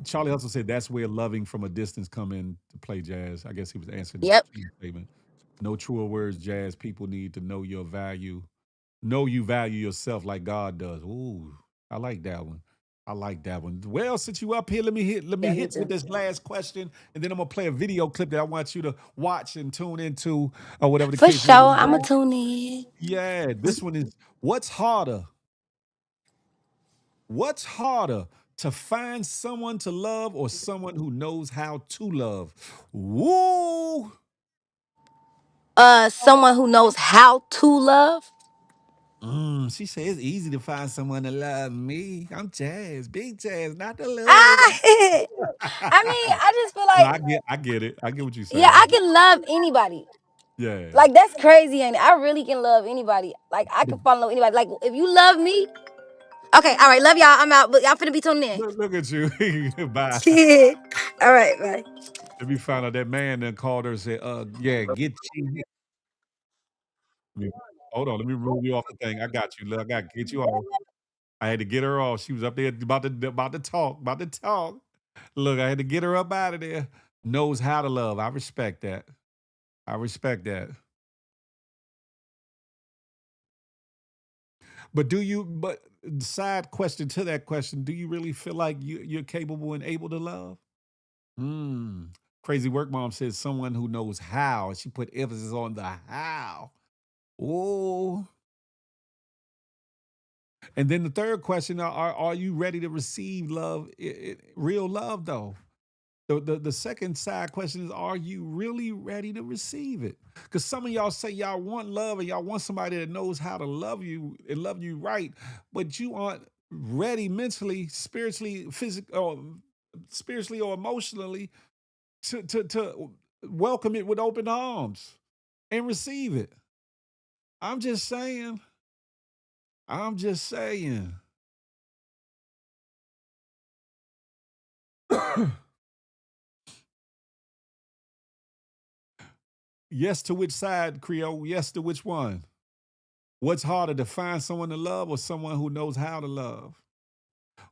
Charlie Hustle said that's where loving from a distance come in to play jazz. I guess he was answering Yep. Key's statement. No truer words, jazz. People need to know your value. Know you value yourself like God does. Ooh, I like that one. I like that one. Well, since you up here, let me Yeah, me hit with too. this last question, and then I'm gonna play a video clip that I want you to watch and tune into, or whatever the For case may be. sure, I'ma tune in. Yeah, this one is what's harder? What's harder to find someone to love or someone who knows how to love? Woo! Someone who knows how to love. She says it's easy to find someone to love me. I'm Jazz, big Jazz, not the little Ah, one. I mean, I just feel No, like, I get it. I get what you're yeah, saying. I can love anybody. Yeah. Like that's crazy, ain't it? I really can love anybody. Like I The- can fall in love with anybody. Like if you love me, okay, all right, love y'all. I'm out, but y'all finna be tuning in. look at you. Bye. All right, bye. Let me find out that man then called her and said, yeah, get you. Hold on, let me remove you off the thing. I got you. Look, I got to get you off. I had to get her off. She was up there about to talk. Look, I had to get her up out of there. Knows how to love. I respect that. I respect that. But do you? But side question to that question: do you really feel like you're capable and able to love? Hmm. Crazy work mom says someone who knows how. She put emphasis on the how. Oh. And then the third question: are you ready to receive love? Real love, though. The second side question is, are you really ready to receive it? Because some of y'all say y'all want love and y'all want somebody that knows how to love you and love you right, but you aren't ready mentally, spiritually, spiritually or emotionally to welcome it with open arms and receive it. I'm just saying. I'm just saying. Yes to which side, Creole? Yes to which one? What's harder, to find someone to love or someone who knows how to love?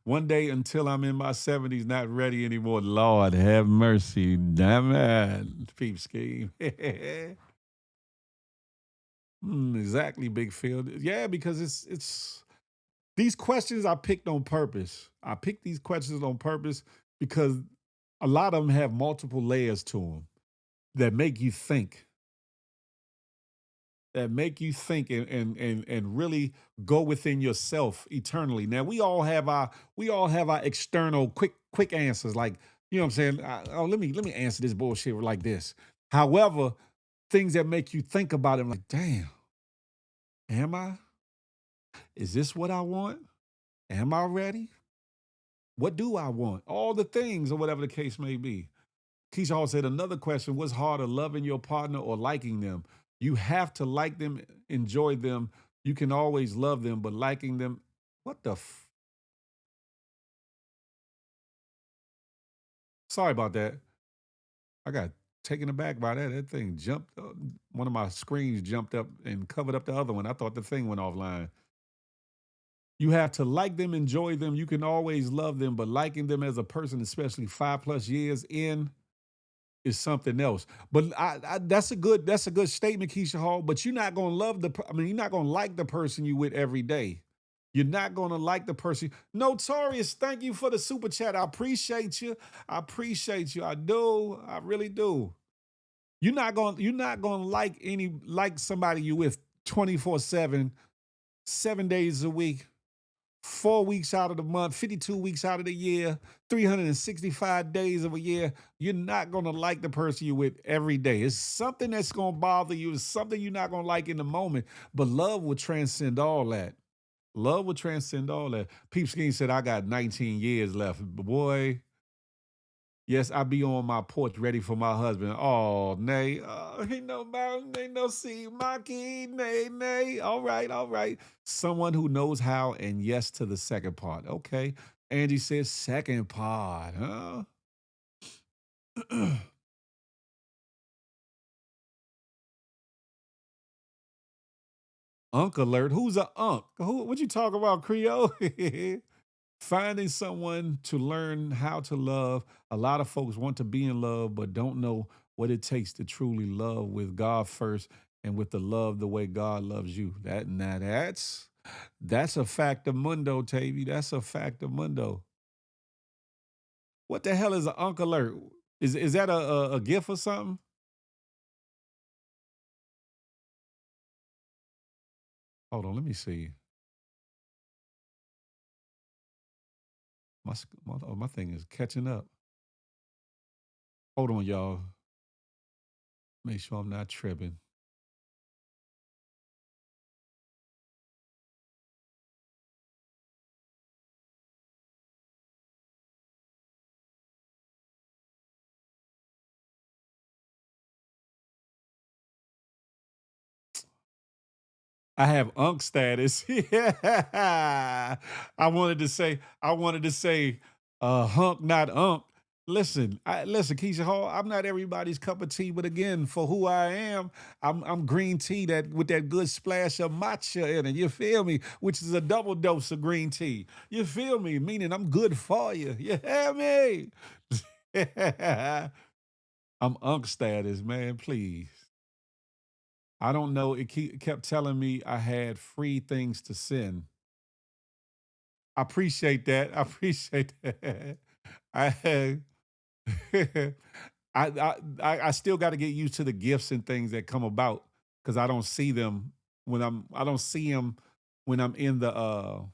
One day until I'm in my 70s, not ready anymore. Lord, have mercy. Damn it. Peep scheme. Exactly, Big Phil. Yeah, because it's these questions I picked on purpose. I picked these questions on purpose because a lot of them have multiple layers to them that make you think. That make you think and really go within yourself eternally. Now we all have our external quick answers, like, you know what I'm saying. Oh, let me answer this bullshit like this. However, things that make you think about it, like, damn, am I? Is this what I want? Am I ready? What do I want? All the things or whatever the case may be. Keisha Hall said another question: what's harder, loving your partner or liking them? You have to like them, enjoy them. You can always love them, but liking them, what the sorry about that. I got taken aback by that. That thing jumped, one of my screens jumped up and covered up the other one. I thought the thing went offline. You have to like them, enjoy them. You can always love them, but liking them as a person, especially 5+ years in, is something else. But that's a good statement, Keisha Hall. But you're not gonna love I mean, you're not gonna like the person you with every day. You're not gonna like the person. Notorious, thank you for the super chat. I appreciate you. I appreciate you. I do. I really do. You're not gonna like somebody you with 24/7, 7 days a week, 4 weeks out of the month, 52 weeks out of the year, 365 days of a year. You're not going to like the person you're with every day. It's something that's going to bother you. It's something you're not going to like in the moment. But love will transcend all that. Love will transcend all that. Peep Scheme said, I got 19 years left. Boy, Yes, I be on my porch ready for my husband. Oh, nay. Ain't no mountain, ain't no sea, Maki, nay, nay. All right, all right. Someone who knows how, and yes to the second part. Okay. Angie says second part, huh? Unk alert. Who's a unk? Who? What you talk about, Creole? Finding someone to learn how to love. A lot of folks want to be in love, but don't know what it takes to truly love with God first and with the love the way God loves you. That's a fact of mundo, Tavy. That's a fact of mundo. What the hell is an unk alert? Is that a gift or something? Hold on, let me see. My thing is catching up. Hold on, y'all. Make sure I'm not tripping. I have unk status. Yeah. I wanted to say, hunk, not unk. Listen, Keisha Hall, I'm not everybody's cup of tea, but again, for who I am, I'm green tea that with that good splash of matcha in it. You feel me? Which is a double dose of green tea. You feel me? Meaning I'm good for you. You hear me? I'm unk status, man. Please. I don't know. It kept telling me I had free things to send. I appreciate that. I appreciate that. I had, I still got to get used to the gifts and things that come about because I don't see them I don't see them when I'm in the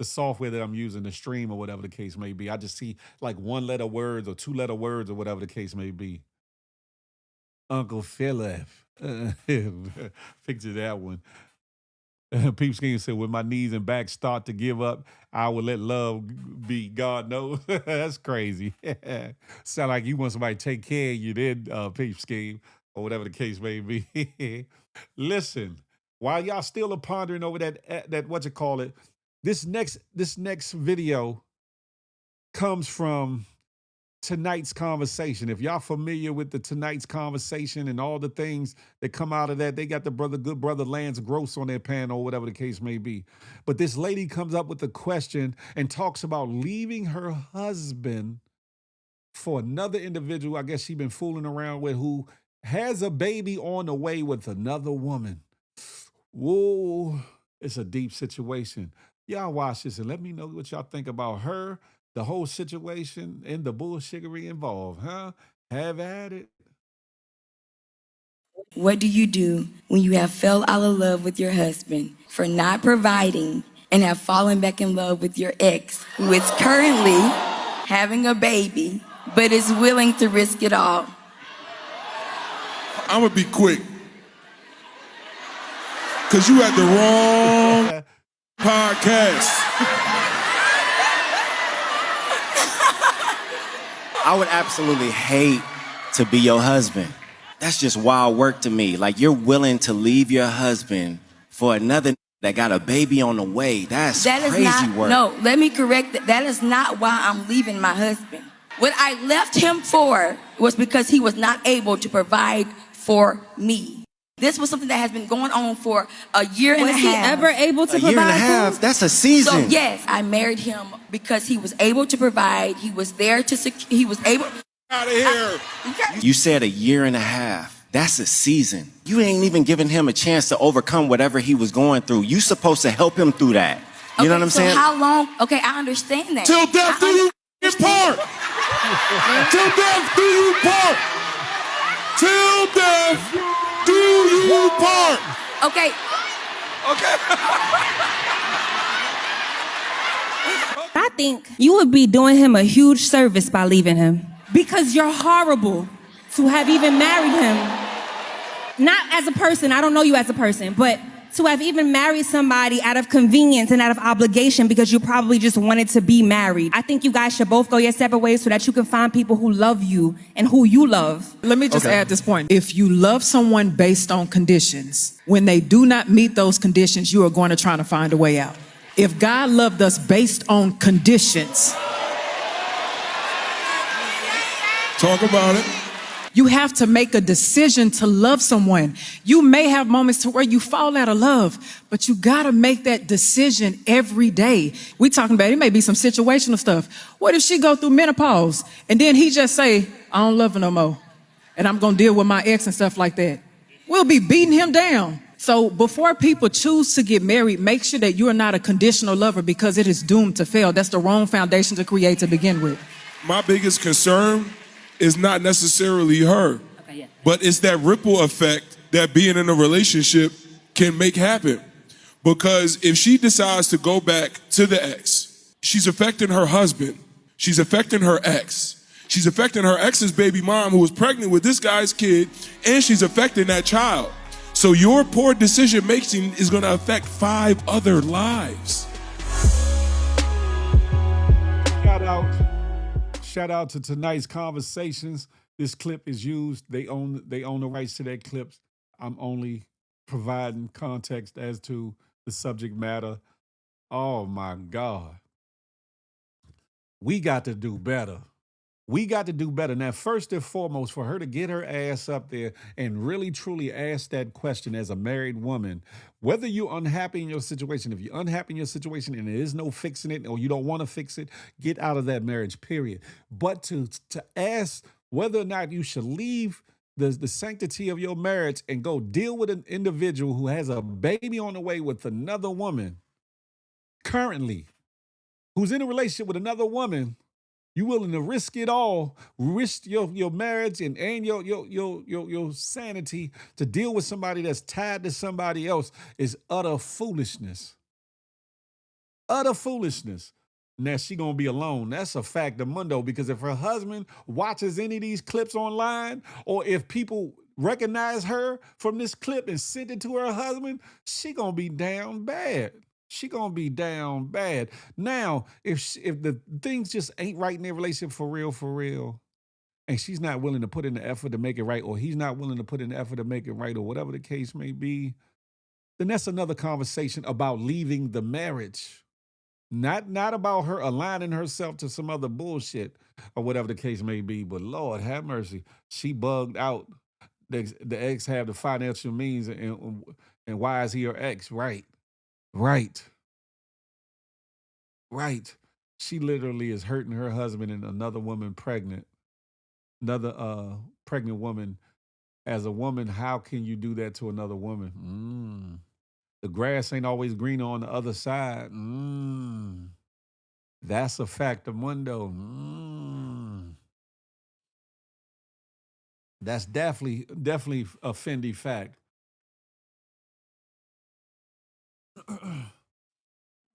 software that I'm using, the stream or whatever the case may be. I just see like one letter words or two letter words or whatever the case may be. Uncle Philip. Picture that one. Peep Scheme said, when my knees and back start to give up, I will let love be. God knows. That's crazy. Sound like you want somebody to take care of you then, Peep Scheme, or whatever the case may be. Listen, while y'all still are pondering over that what you call it, this next video comes from tonight's conversation. If y'all familiar with the tonight's conversation and all the things that come out of that, they got the good brother Lance Gross on their panel, whatever the case may be. But this lady comes up with a question and talks about leaving her husband for another individual, I guess she been fooling around with, who has a baby on the way with another woman. Whoa, it's a deep situation. Y'all watch this and let me know what y'all think about her, the whole situation, and the bullshittery involved, huh? Have at it. What do you do when you have fell out of love with your husband for not providing and have fallen back in love with your ex, who is currently having a baby, but is willing to risk it all? I'm gonna be quick. Cause you had the wrong podcast. I would absolutely hate to be your husband. That's just wild work to me. Like, you're willing to leave your husband for another that got a baby on the way. That's crazy work. No, let me correct that. That is not why I'm leaving my husband. What I left him for was because he was not able to provide for me. This was something that has been going on for a year and a half. Was he ever able to provide? A year and a half? That's a season. So yes, I married him because he was able to provide. He was there to he was able. Out of here. You said a year and a half. That's a season. You ain't even giving him a chance to overcome whatever he was going through. You supposed to help him through that. You know what I'm saying? So how long? Okay, I understand that. Till death do you part. Till death do you part. Till death do you part. Okay. I think you would be doing him a huge service by leaving him. Because you're horrible to have even married him. Not as a person, I don't know you as a person, but to have even married somebody out of convenience and out of obligation because you probably just wanted to be married. I think you guys should both go your separate ways so that you can find people who love you and who you love. Let me just add this point. If you love someone based on conditions, when they do not meet those conditions, you are going to try to find a way out. If God loved us based on conditions, Talk about it. you have to make a decision to love someone. You may have moments to where you fall out of love, but you got to make that decision every day. We talking about, it may be some situational stuff. What if she go through menopause and then he just say, I don't love her no more, and I'm going to deal with my ex and stuff like that? We'll be beating him down. So before people choose to get married, make sure that you are not a conditional lover, because it is doomed to fail. That's the wrong foundation to create to begin with. My biggest concern is not necessarily her, but it's that ripple effect that being in a relationship can make happen. Because if she decides to go back to the ex, she's affecting her husband, she's affecting her ex, she's affecting her ex's baby mom who was pregnant with this guy's kid, and she's affecting that child. So your poor decision making is going to affect 5 other lives. Shout out to tonight's conversations. This clip is used. They own the rights to that clips. I'm only providing context as to the subject matter. Oh my God. We got to do better. We got to do better. Now, first and foremost, for her to get her ass up there and really truly ask that question as a married woman, whether you're unhappy in your situation, if you're unhappy in your situation and there is no fixing it or you don't want to fix it, get out of that marriage, period. But to ask whether or not you should leave the sanctity of your marriage and go deal with an individual who has a baby on the way with another woman currently, who's in a relationship with another woman, you willing to risk it all, risk your marriage and your sanity to deal with somebody that's tied to somebody else is utter foolishness. Utter foolishness. Now she gonna be alone. That's a fact of mundo, because if her husband watches any of these clips online, or if people recognize her from this clip and send it to her husband, she gonna be down bad. She gonna be down bad. Now, if the things just ain't right in their relationship for real, and she's not willing to put in the effort to make it right, or he's not willing to put in the effort to make it right, or whatever the case may be, then that's another conversation about leaving the marriage. Not about her aligning herself to some other bullshit or whatever the case may be. But Lord have mercy, she bugged out. The ex have the financial means, and why is he her ex? Right. She literally is hurting her husband and another woman pregnant. Another pregnant woman. As a woman, how can you do that to another woman? The grass ain't always greener on the other side. That's a fact of mundo. That's definitely a Fendi fact.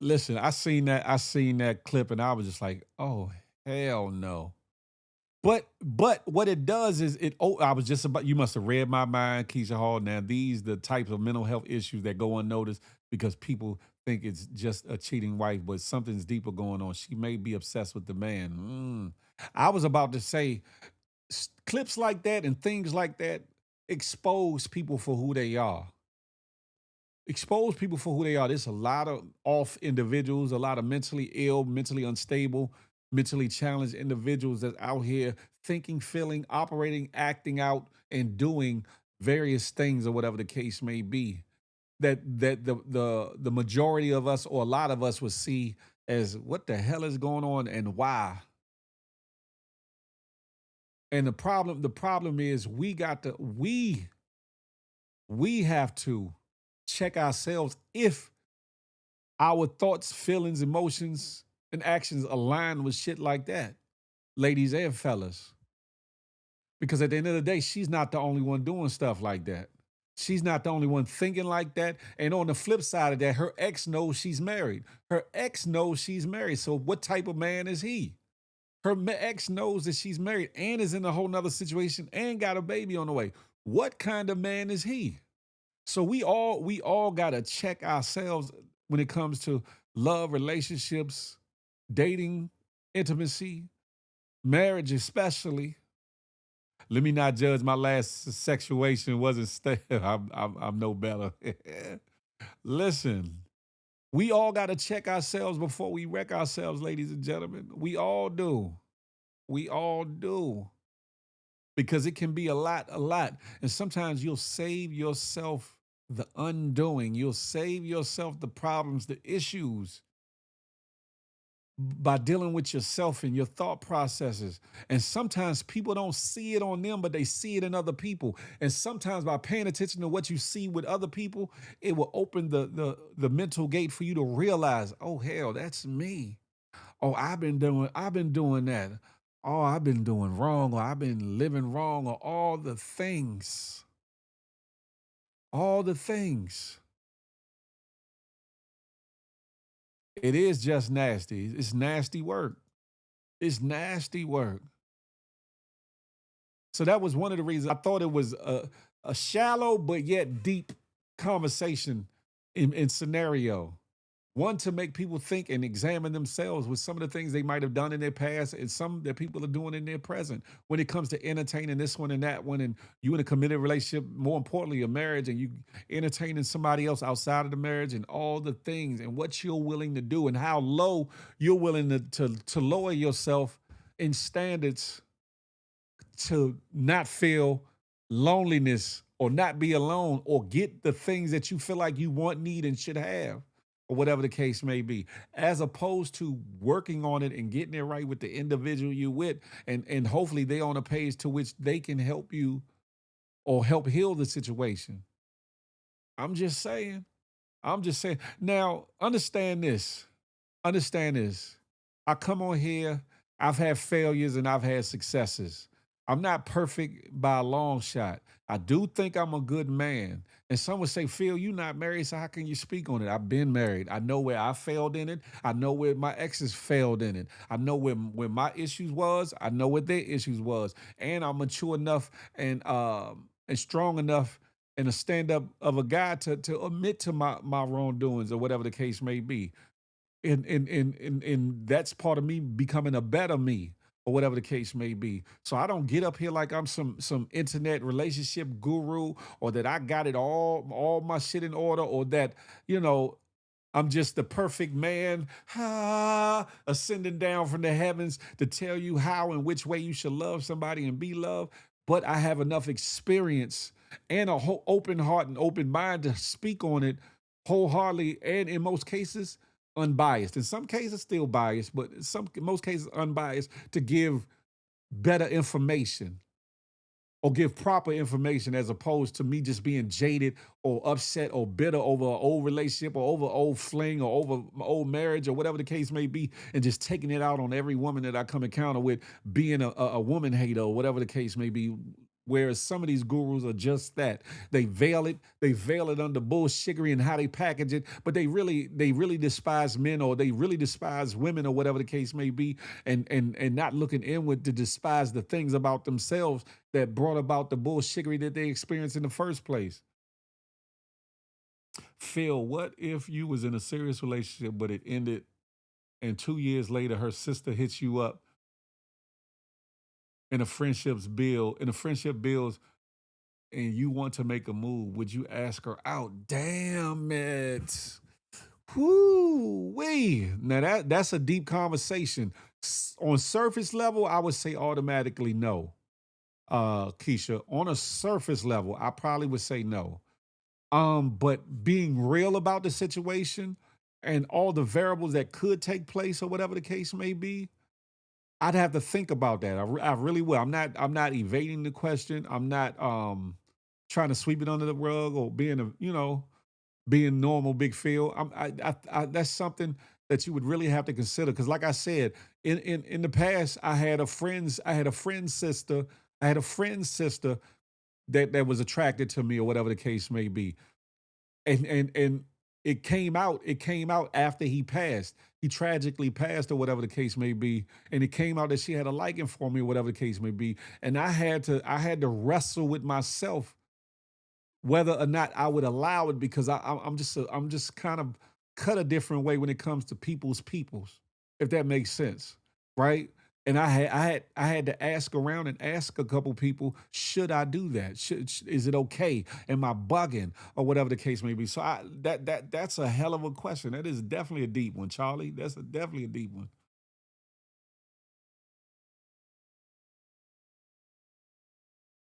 Listen, I seen that clip and I was just like, oh hell no. But what it does is I was just about, you must have read my mind, Keisha Hall. Now these the types of mental health issues that go unnoticed because people think it's just a cheating wife, but something's deeper going on. She may be obsessed with the man. I was about to say clips like that and things like that expose people for who they are. Expose people for who they are. There's a lot of off individuals, a lot of mentally ill, mentally unstable, mentally challenged individuals that's out here thinking, feeling, operating, acting out, and doing various things or whatever the case may be. That the majority of us or a lot of us would see as what the hell is going on and why. And the problem is we have to check ourselves if our thoughts, feelings, emotions, and actions align with shit like that, ladies and fellas. Because at the end of the day, she's not the only one doing stuff like that. She's not the only one thinking like that. And on the flip side of that, her ex knows she's married. Her ex knows she's married. So what type of man is he? Her ex knows that she's married and is in a whole nother situation and got a baby on the way. What kind of man is he? So we all gotta check ourselves when it comes to love, relationships, dating, intimacy, marriage, especially. Let me not judge my last sexuation wasn't stale. I'm no better. Listen, we all got to check ourselves before we wreck ourselves, ladies and gentlemen. We all do. We all do. Because it can be a lot, a lot. And sometimes you'll save yourself the undoing. You'll save yourself the problems, the issues by dealing with yourself and your thought processes. And sometimes people don't see it on them, but they see it in other people. And sometimes by paying attention to what you see with other people, it will open the mental gate for you to realize, oh hell, that's me. Oh, I've been doing that. Oh, I've been doing wrong, or I've been living wrong, or all the things. All the things. It is just nasty. It's nasty work. It's nasty work. So that was one of the reasons I thought it was a shallow but yet deep conversation in scenario. One to make people think and examine themselves with some of the things they might have done in their past and some that people are doing in their present when it comes to entertaining this one and that one. And you in a committed relationship, more importantly, a marriage, and you entertaining somebody else outside of the marriage and all the things and what you're willing to do and how low you're willing to lower yourself in standards to not feel loneliness or not be alone or get the things that you feel like you want, need, and should have, or whatever the case may be, as opposed to working on it and getting it right with the individual you with, and hopefully they on a page to which they can help you or help heal the situation. I'm just saying. I'm just saying. Now, understand this. Understand this. I come on here, I've had failures and I've had successes. I'm not perfect by a long shot. I do think I'm a good man. And some would say, Phil, you not married, so how can you speak on it? I've been married. I know where I failed in it. I know where my exes failed in it. I know where my issues was. I know what their issues was. And I'm mature enough and strong enough and a stand up of a guy to admit to my wrongdoings or whatever the case may be, and that's part of me becoming a better me or whatever the case may be. So I don't get up here like I'm some internet relationship guru, or that I got it all my shit in order, or that, you know, I'm just the perfect man, ascending down from the heavens to tell you how and which way you should love somebody and be loved. But I have enough experience and a whole open heart and open mind to speak on it wholeheartedly, and in most cases, unbiased. In some cases, still biased, but in most cases, unbiased, to give better information or give proper information, as opposed to me just being jaded or upset or bitter over an old relationship or over old fling or over my old marriage or whatever the case may be, and just taking it out on every woman that I come encounter with, being a woman hater or whatever the case may be. Whereas some of these gurus are just that. They veil it under bullshittery and how they package it, but they really despise men, or they really despise women, or whatever the case may be, and not looking inward to despise the things about themselves that brought about the bullshittery that they experienced in the first place. Phil, what if you was in a serious relationship but it ended, and 2 years later her sister hits you up in a friendship bills, and you want to make a move? Would you ask her out? Damn it. Whoo wee. Now that's a deep conversation. On surface level, I would say automatically no. Keisha, on a surface level, I probably would say no. But being real about the situation and all the variables that could take place or whatever the case may be, I'd have to think about that. I really will. I'm not evading the question. I'm not trying to sweep it under the rug or being being normal, big Phil. That's something that you would really have to consider, because like I said, in the past, I had a friend's sister, that was attracted to me or whatever the case may be. And it came out after he passed. He tragically passed or whatever the case may be. And it came out that she had a liking for me or whatever the case may be. And I had to wrestle with myself whether or not I would allow it because I'm just kind of cut a different way when it comes to peoples, if that makes sense, right? And I had to ask around and ask a couple people, should I do that? Is it okay? Am I bugging or whatever the case may be? So that's a hell of a question. That is definitely a deep one, Charlie. Definitely a deep one.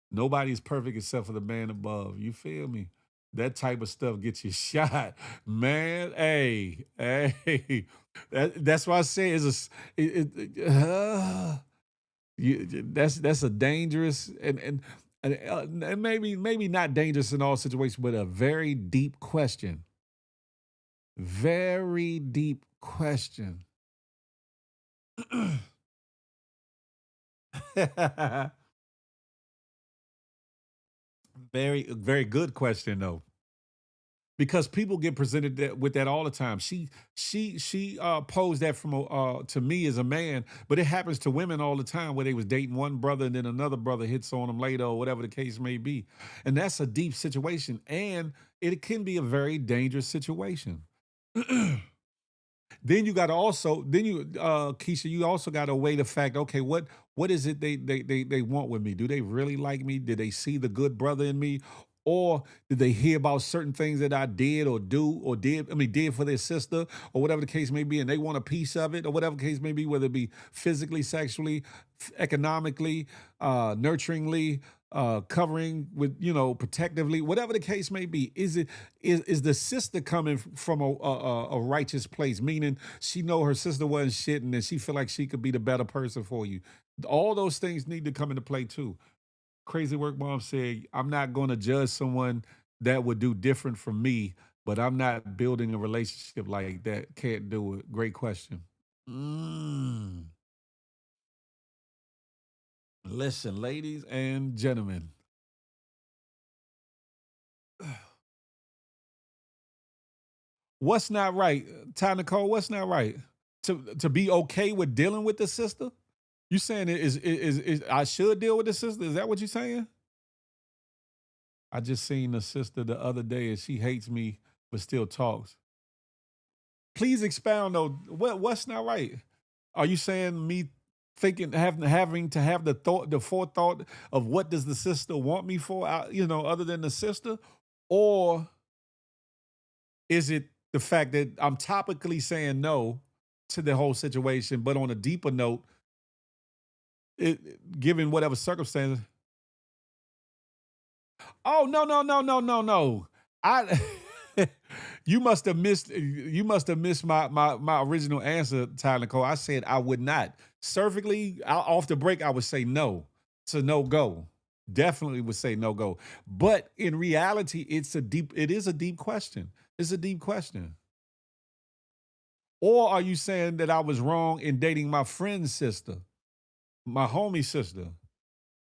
Nobody's perfect except for the man above. You feel me? That type of stuff gets you shot, man. Hey. That's why I say it's that's a dangerous and maybe not dangerous in all situations, but a very deep question. Very deep question. Very good question though. Because people get presented with that all the time. She posed that from to me as a man, but it happens to women all the time where they was dating one brother and then another brother hits on them later or whatever the case may be, and that's a deep situation, and it can be a very dangerous situation. Then you got to also, then you, Keisha, you also got to weigh the fact. Okay, what is it they want with me? Do they really like me? Did they see the good brother in me, or did they hear about certain things that I did or do or did? I mean, did for their sister or whatever the case may be, and they want a piece of it or whatever the case may be, whether it be physically, sexually, economically, nurturingly, covering with protectively, whatever the case may be. Is the sister coming from a righteous place, meaning she know her sister wasn't shit and then she feel like she could be the better person for you? All those things need to come into play too. Crazy Work Mom said, I'm not going to judge someone that would do different from me, but I'm not building a relationship like that. Can't do it. Great question. Mm. Listen, ladies and gentlemen, what's not right? Ty Nicole, what's not right? To be okay with dealing with the sister? You saying is I should deal with the sister? Is that what you saying? I just seen the sister the other day and she hates me but still talks. Please expound though. What's not right? Are you saying me thinking having to have the forethought of what does the sister want me for, other than the sister? Or is it the fact that I'm topically saying no to the whole situation, but on a deeper note, given whatever circumstances? Oh, no. I you must have missed my original answer, Tyler Cole. I said I would not. Cervically, off the break, I would say no. To no go. Definitely would say no go. But in reality, it is a deep question. It's a deep question. Or are you saying that I was wrong in dating my friend's sister, my homie sister?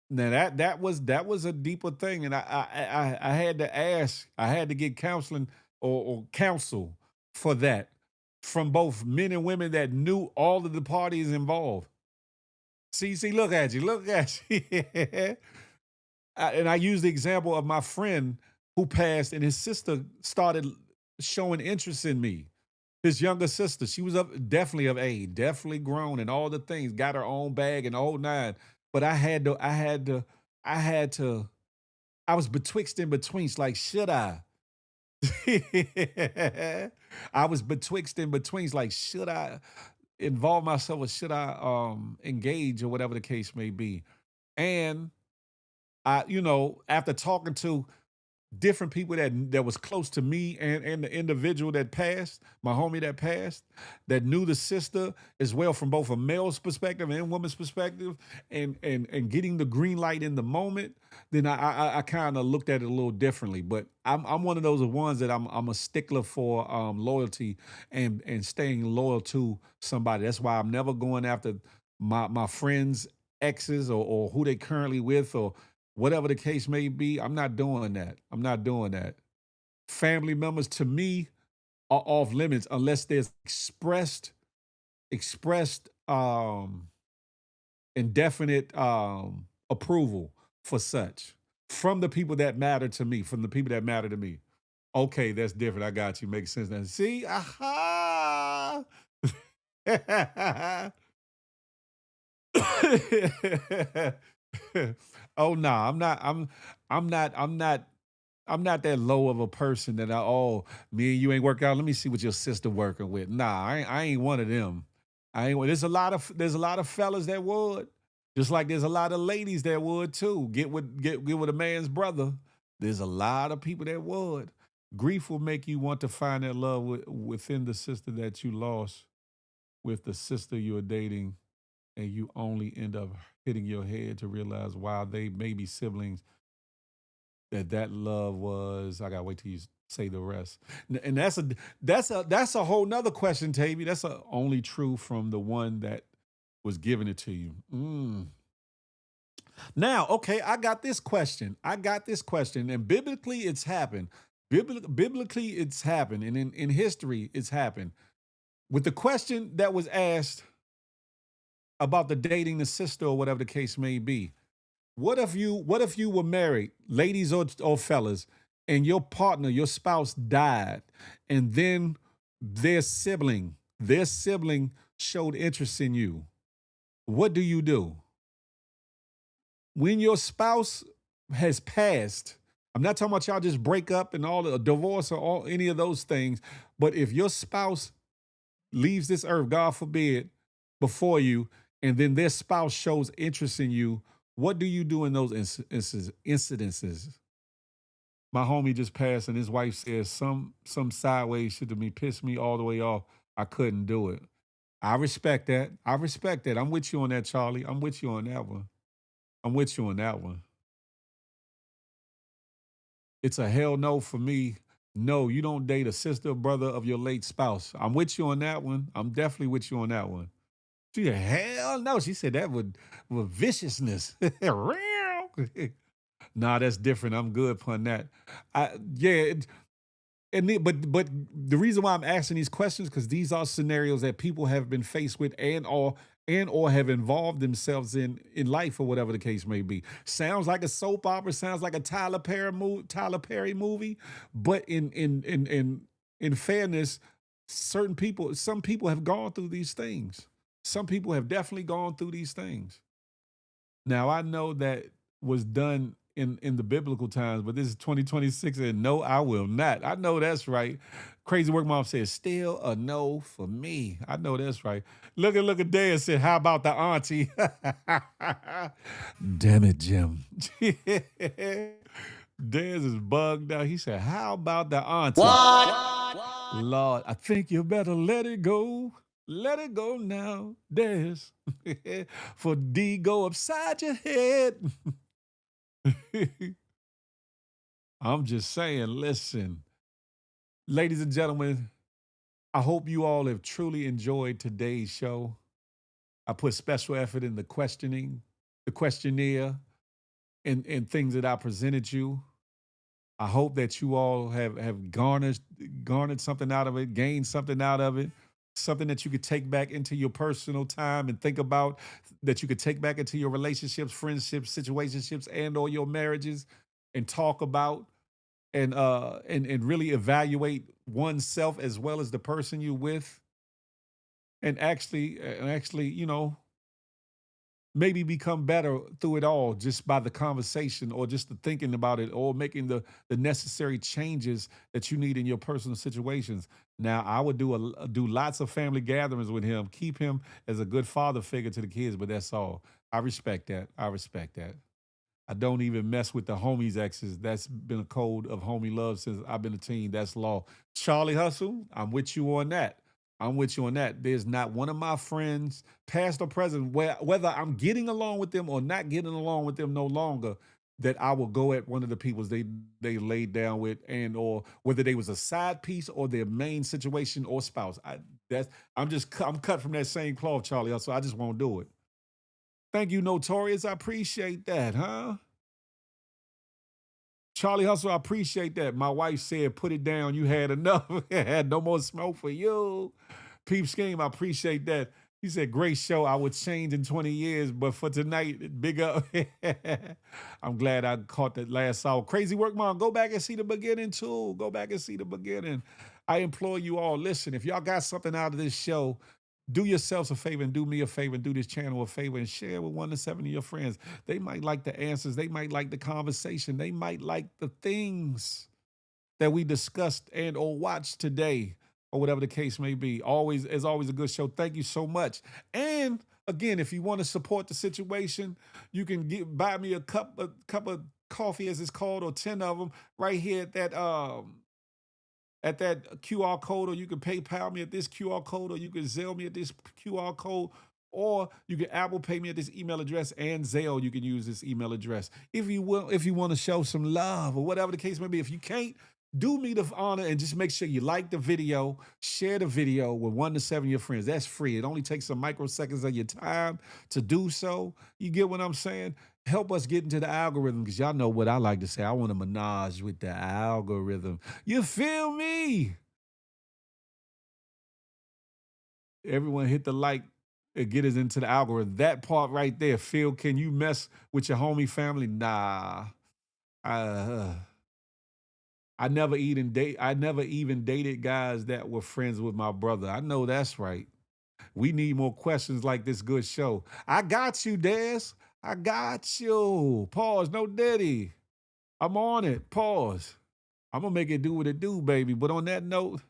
Now that was a deeper thing, and I had to ask, I had to get counseling or counsel for that from both men and women that knew all of the parties involved. See, look at you. And I used the example of my friend who passed, and his sister started showing interest in me. His younger sister, she was definitely of age, definitely grown, and all the things, got her own bag and the whole nine. But I had to. I was betwixt in between. It's like, should I? I was betwixt in between. It's like, should I involve myself or should I engage or whatever the case may be? And after talking to different people that was close to me and the individual that passed, my homie that passed, that knew the sister as well from both a male's perspective and woman's perspective, and getting the green light in the moment, then I kind of looked at it a little differently. But I'm one of those ones that I'm a stickler for loyalty and staying loyal to somebody. That's why I'm never going after my friends' exes or who they currently with or whatever the case may be. I'm not doing that. I'm not doing that. Family members to me are off limits unless there's expressed indefinite approval for such. from the people that matter to me, from the people that matter to me. Okay, that's different. I got you. Makes sense now. See? Aha! Oh no, I'm not that low of a person that me and you ain't work out. Let me see what your sister working with. Nah, I ain't one of them. I ain't there's a lot of fellas that would. Just like there's a lot of ladies that would too. Get with a man's brother. There's a lot of people that would. Grief will make you want to find that love within the sister that you lost, with the sister you're dating, and you only end up hitting your head to realize while they may be siblings, that love was. I gotta wait till you say the rest. And that's a whole nother question, Tavy. That's only true from the one that was giving it to you. Now, okay, I got this question. And biblically, it's happened. Biblically, it's happened, and in history, it's happened. With the question that was asked about the dating the sister or whatever the case may be. What if you were married, ladies or fellas, and your partner, your spouse died, and then their sibling showed interest in you? What do you do? When your spouse has passed, I'm not talking about y'all just break up and all the divorce or all any of those things, but if your spouse leaves this earth, God forbid, before you, and then their spouse shows interest in you, what do you do in those incidences? My homie just passed, and his wife says some sideways shit to me, pissed me all the way off. I couldn't do it. I respect that. I'm with you on that, Charlie. I'm with you on that one. It's a hell no for me. No, you don't date a sister or brother of your late spouse. I'm with you on that one. I'm definitely with you on that one. She said, hell no. She said that with viciousness. Nah, that's different. I'm good upon that. Yeah, but the reason why I'm asking these questions, because these are scenarios that people have been faced with and or have involved themselves in life, or whatever the case may be. Sounds like a soap opera, sounds like a Tyler Perry movie, but in fairness, some people have gone through these things. Some people have definitely gone through these things. Now, I know that was done in the biblical times, but this is 2026, and no, I will not. I know that's right. Crazy Work Mom says, still a no for me. I know that's right. Look at Dan said, how about the auntie? Damn it, Jim. Dez is bugged out. He said, how about the auntie? What? Lord, I think you better let it go. Let it go now, Dez. For D go upside your head. I'm just saying, listen, ladies and gentlemen, I hope you all have truly enjoyed today's show. I put special effort in the questioning, the questionnaire, and things that I presented you. I hope that you all have garnered something out of it, gained something out of it, something that you could take back into your personal time and think about, that you could take back into your relationships, friendships, situationships, and or your marriages, and talk about and really evaluate oneself as well as the person you with, and actually, maybe become better through it all just by the conversation or just the thinking about it or making the necessary changes that you need in your personal situations. Now, I would do lots of family gatherings with him, keep him as a good father figure to the kids, but that's all. I respect that. I don't even mess with the homies exes. That's been a code of homie love since I've been a teen. That's law. Charlie Hustle, I'm with you on that. There's not one of my friends, past or present, whether I'm getting along with them or not getting along with them no longer, that I will go at one of the peoples they laid down with, and or whether they was a side piece or their main situation or spouse. I'm cut from that same cloth, Charlie Hustle. I just won't do it. Thank you, Notorious. I appreciate that, huh? Charlie Hustle, I appreciate that. My wife said, put it down. You had enough. Had no more smoke for you. Peep Scheme, I appreciate that. He said, great show. I would change in 20 years, but for tonight, big up. I'm glad I caught that last hour. Crazy work, Mom. Go back and see the beginning, too. Go back and see the beginning. I implore you all, listen, if y'all got something out of this show, do yourselves a favor and do me a favor and do this channel a favor and share with 1 to 7 of your friends. They might like the answers. They might like the conversation. They might like the things that we discussed and or watched today, or whatever the case may be. Always, as always, a good show. Thank you so much. And again, if you want to support the situation, you can buy me a cup of coffee, as it's called, or 10 of them, right here at that QR code, or you can PayPal me at this QR code, or you can Zelle me at this QR code, or you can Apple Pay me at this email address, and Zelle, you can use this email address. If you want to show some love, or whatever the case may be. If you can't, do me the honor and just make sure you like the video, share the video with 1 to 7 of your friends. That's free. It only takes some microseconds of your time to do so. You get what I'm saying? Help us get into the algorithm, because y'all know what I like to say. I want to menage with the algorithm. You feel me? Everyone hit the like and get us into the algorithm. That part right there. Phil, can you mess with your homie family? Nah. I never even dated guys that were friends with my brother. I know that's right. We need more questions like this good show. I got you, Des. I got you. Pause. No daddy. I'm on it. Pause. I'm going to make it do what it do, baby. But on that note,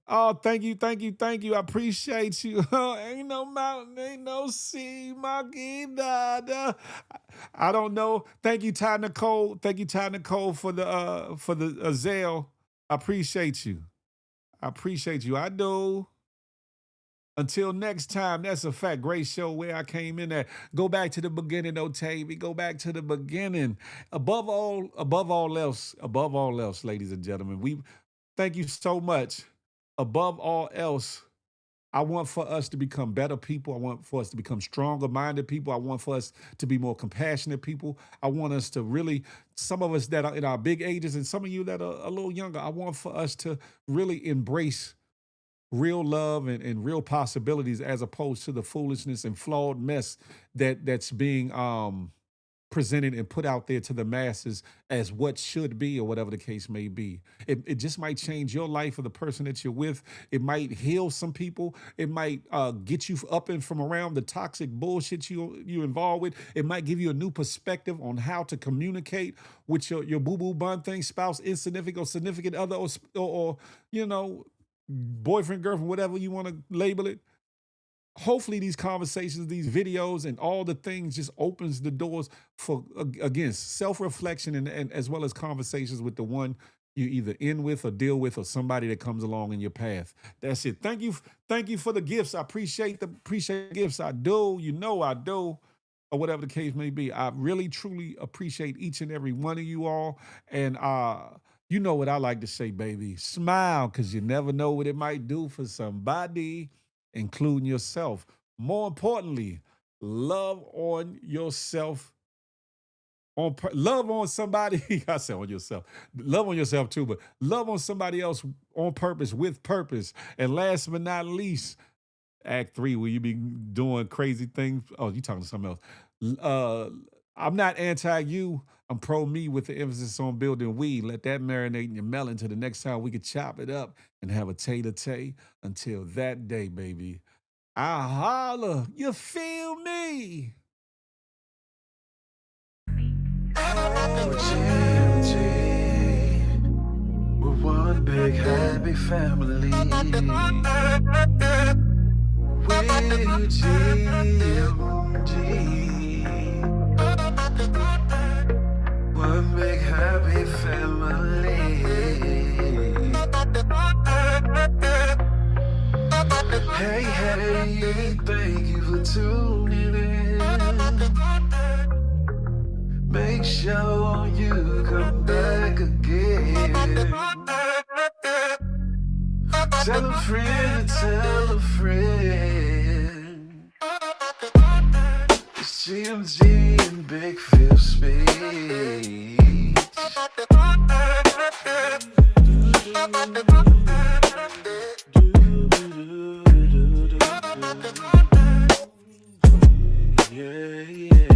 oh, thank you. I appreciate you. Ain't no mountain, ain't no sea, my God. I don't know. Thank you, Ty Nicole. Thank you, Ty Nicole, for the Zelle. I appreciate you. I do. Until next time, that's a fact. Great show where I came in at. Go back to the beginning, though, Tavy. Go back to the beginning. Above all else, ladies and gentlemen, we thank you so much. Above all else, I want for us to become better people. I want for us to become stronger-minded people. I want for us to be more compassionate people. I want us to really, some of us that are in our big ages and some of you that are a little younger, I want for us to really embrace real love and real possibilities, as opposed to the foolishness and flawed mess that's being presented and put out there to the masses as what should be, or whatever the case may be. It just might change your life or the person that you're with. It might heal some people. It might get you up and from around the toxic bullshit you're involved with. It might give you a new perspective on how to communicate with your boo-boo bun thing, spouse, insignificant or significant other, or boyfriend, girlfriend, whatever you want to label it. Hopefully these conversations, these videos, and all the things just opens the doors for, again, self-reflection and as well as conversations with the one you either in with or deal with, or somebody that comes along in your path. That's it. Thank you for the gifts. I appreciate the gifts. I do. You know I do. Or whatever the case may be. I really, truly appreciate each and every one of you all. And you know what I like to say, baby. Smile, because you never know what it might do for somebody, including yourself. More importantly, love on yourself. Love on somebody. I said on yourself. Love on yourself too, but love on somebody else on purpose, with purpose. And last but not least, Act 3, will you be doing crazy things? Oh, you talking to something else. I'm not anti-you. I'm pro-me, with the emphasis on building we. Let that marinate in your melon till the next time we can chop it up and have a tay-to-tay. Until that day, baby, I holla. You feel me? We're one big happy family. We're GMG. One big happy family. Hey, hey, thank you for tuning in. Make sure you come back again. Tell a friend, tell a friend. It's GMG and Big Pheel speech. Yeah, yeah,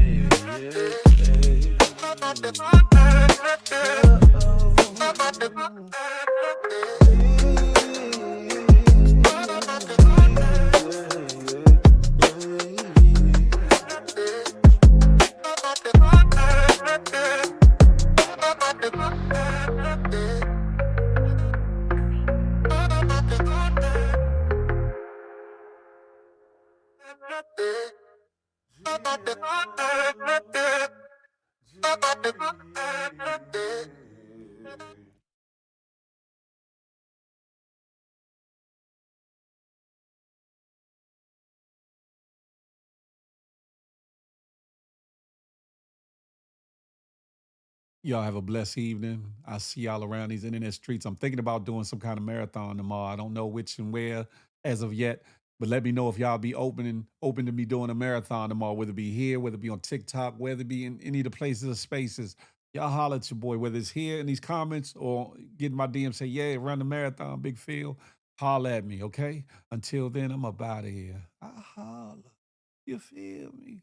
Y'all have a blessed evening. I see y'all around these internet streets. I'm thinking about doing some kind of marathon tomorrow. I don't know which and where as of yet, but let me know if y'all be open to me doing a marathon tomorrow, whether it be here, whether it be on TikTok, whether it be in any of the places or spaces. Y'all holler at your boy, whether it's here in these comments or get in my DM, say, yeah, run the marathon, Big Phil. Holler at me, okay? Until then, I'm up out of here. I holler. You feel me?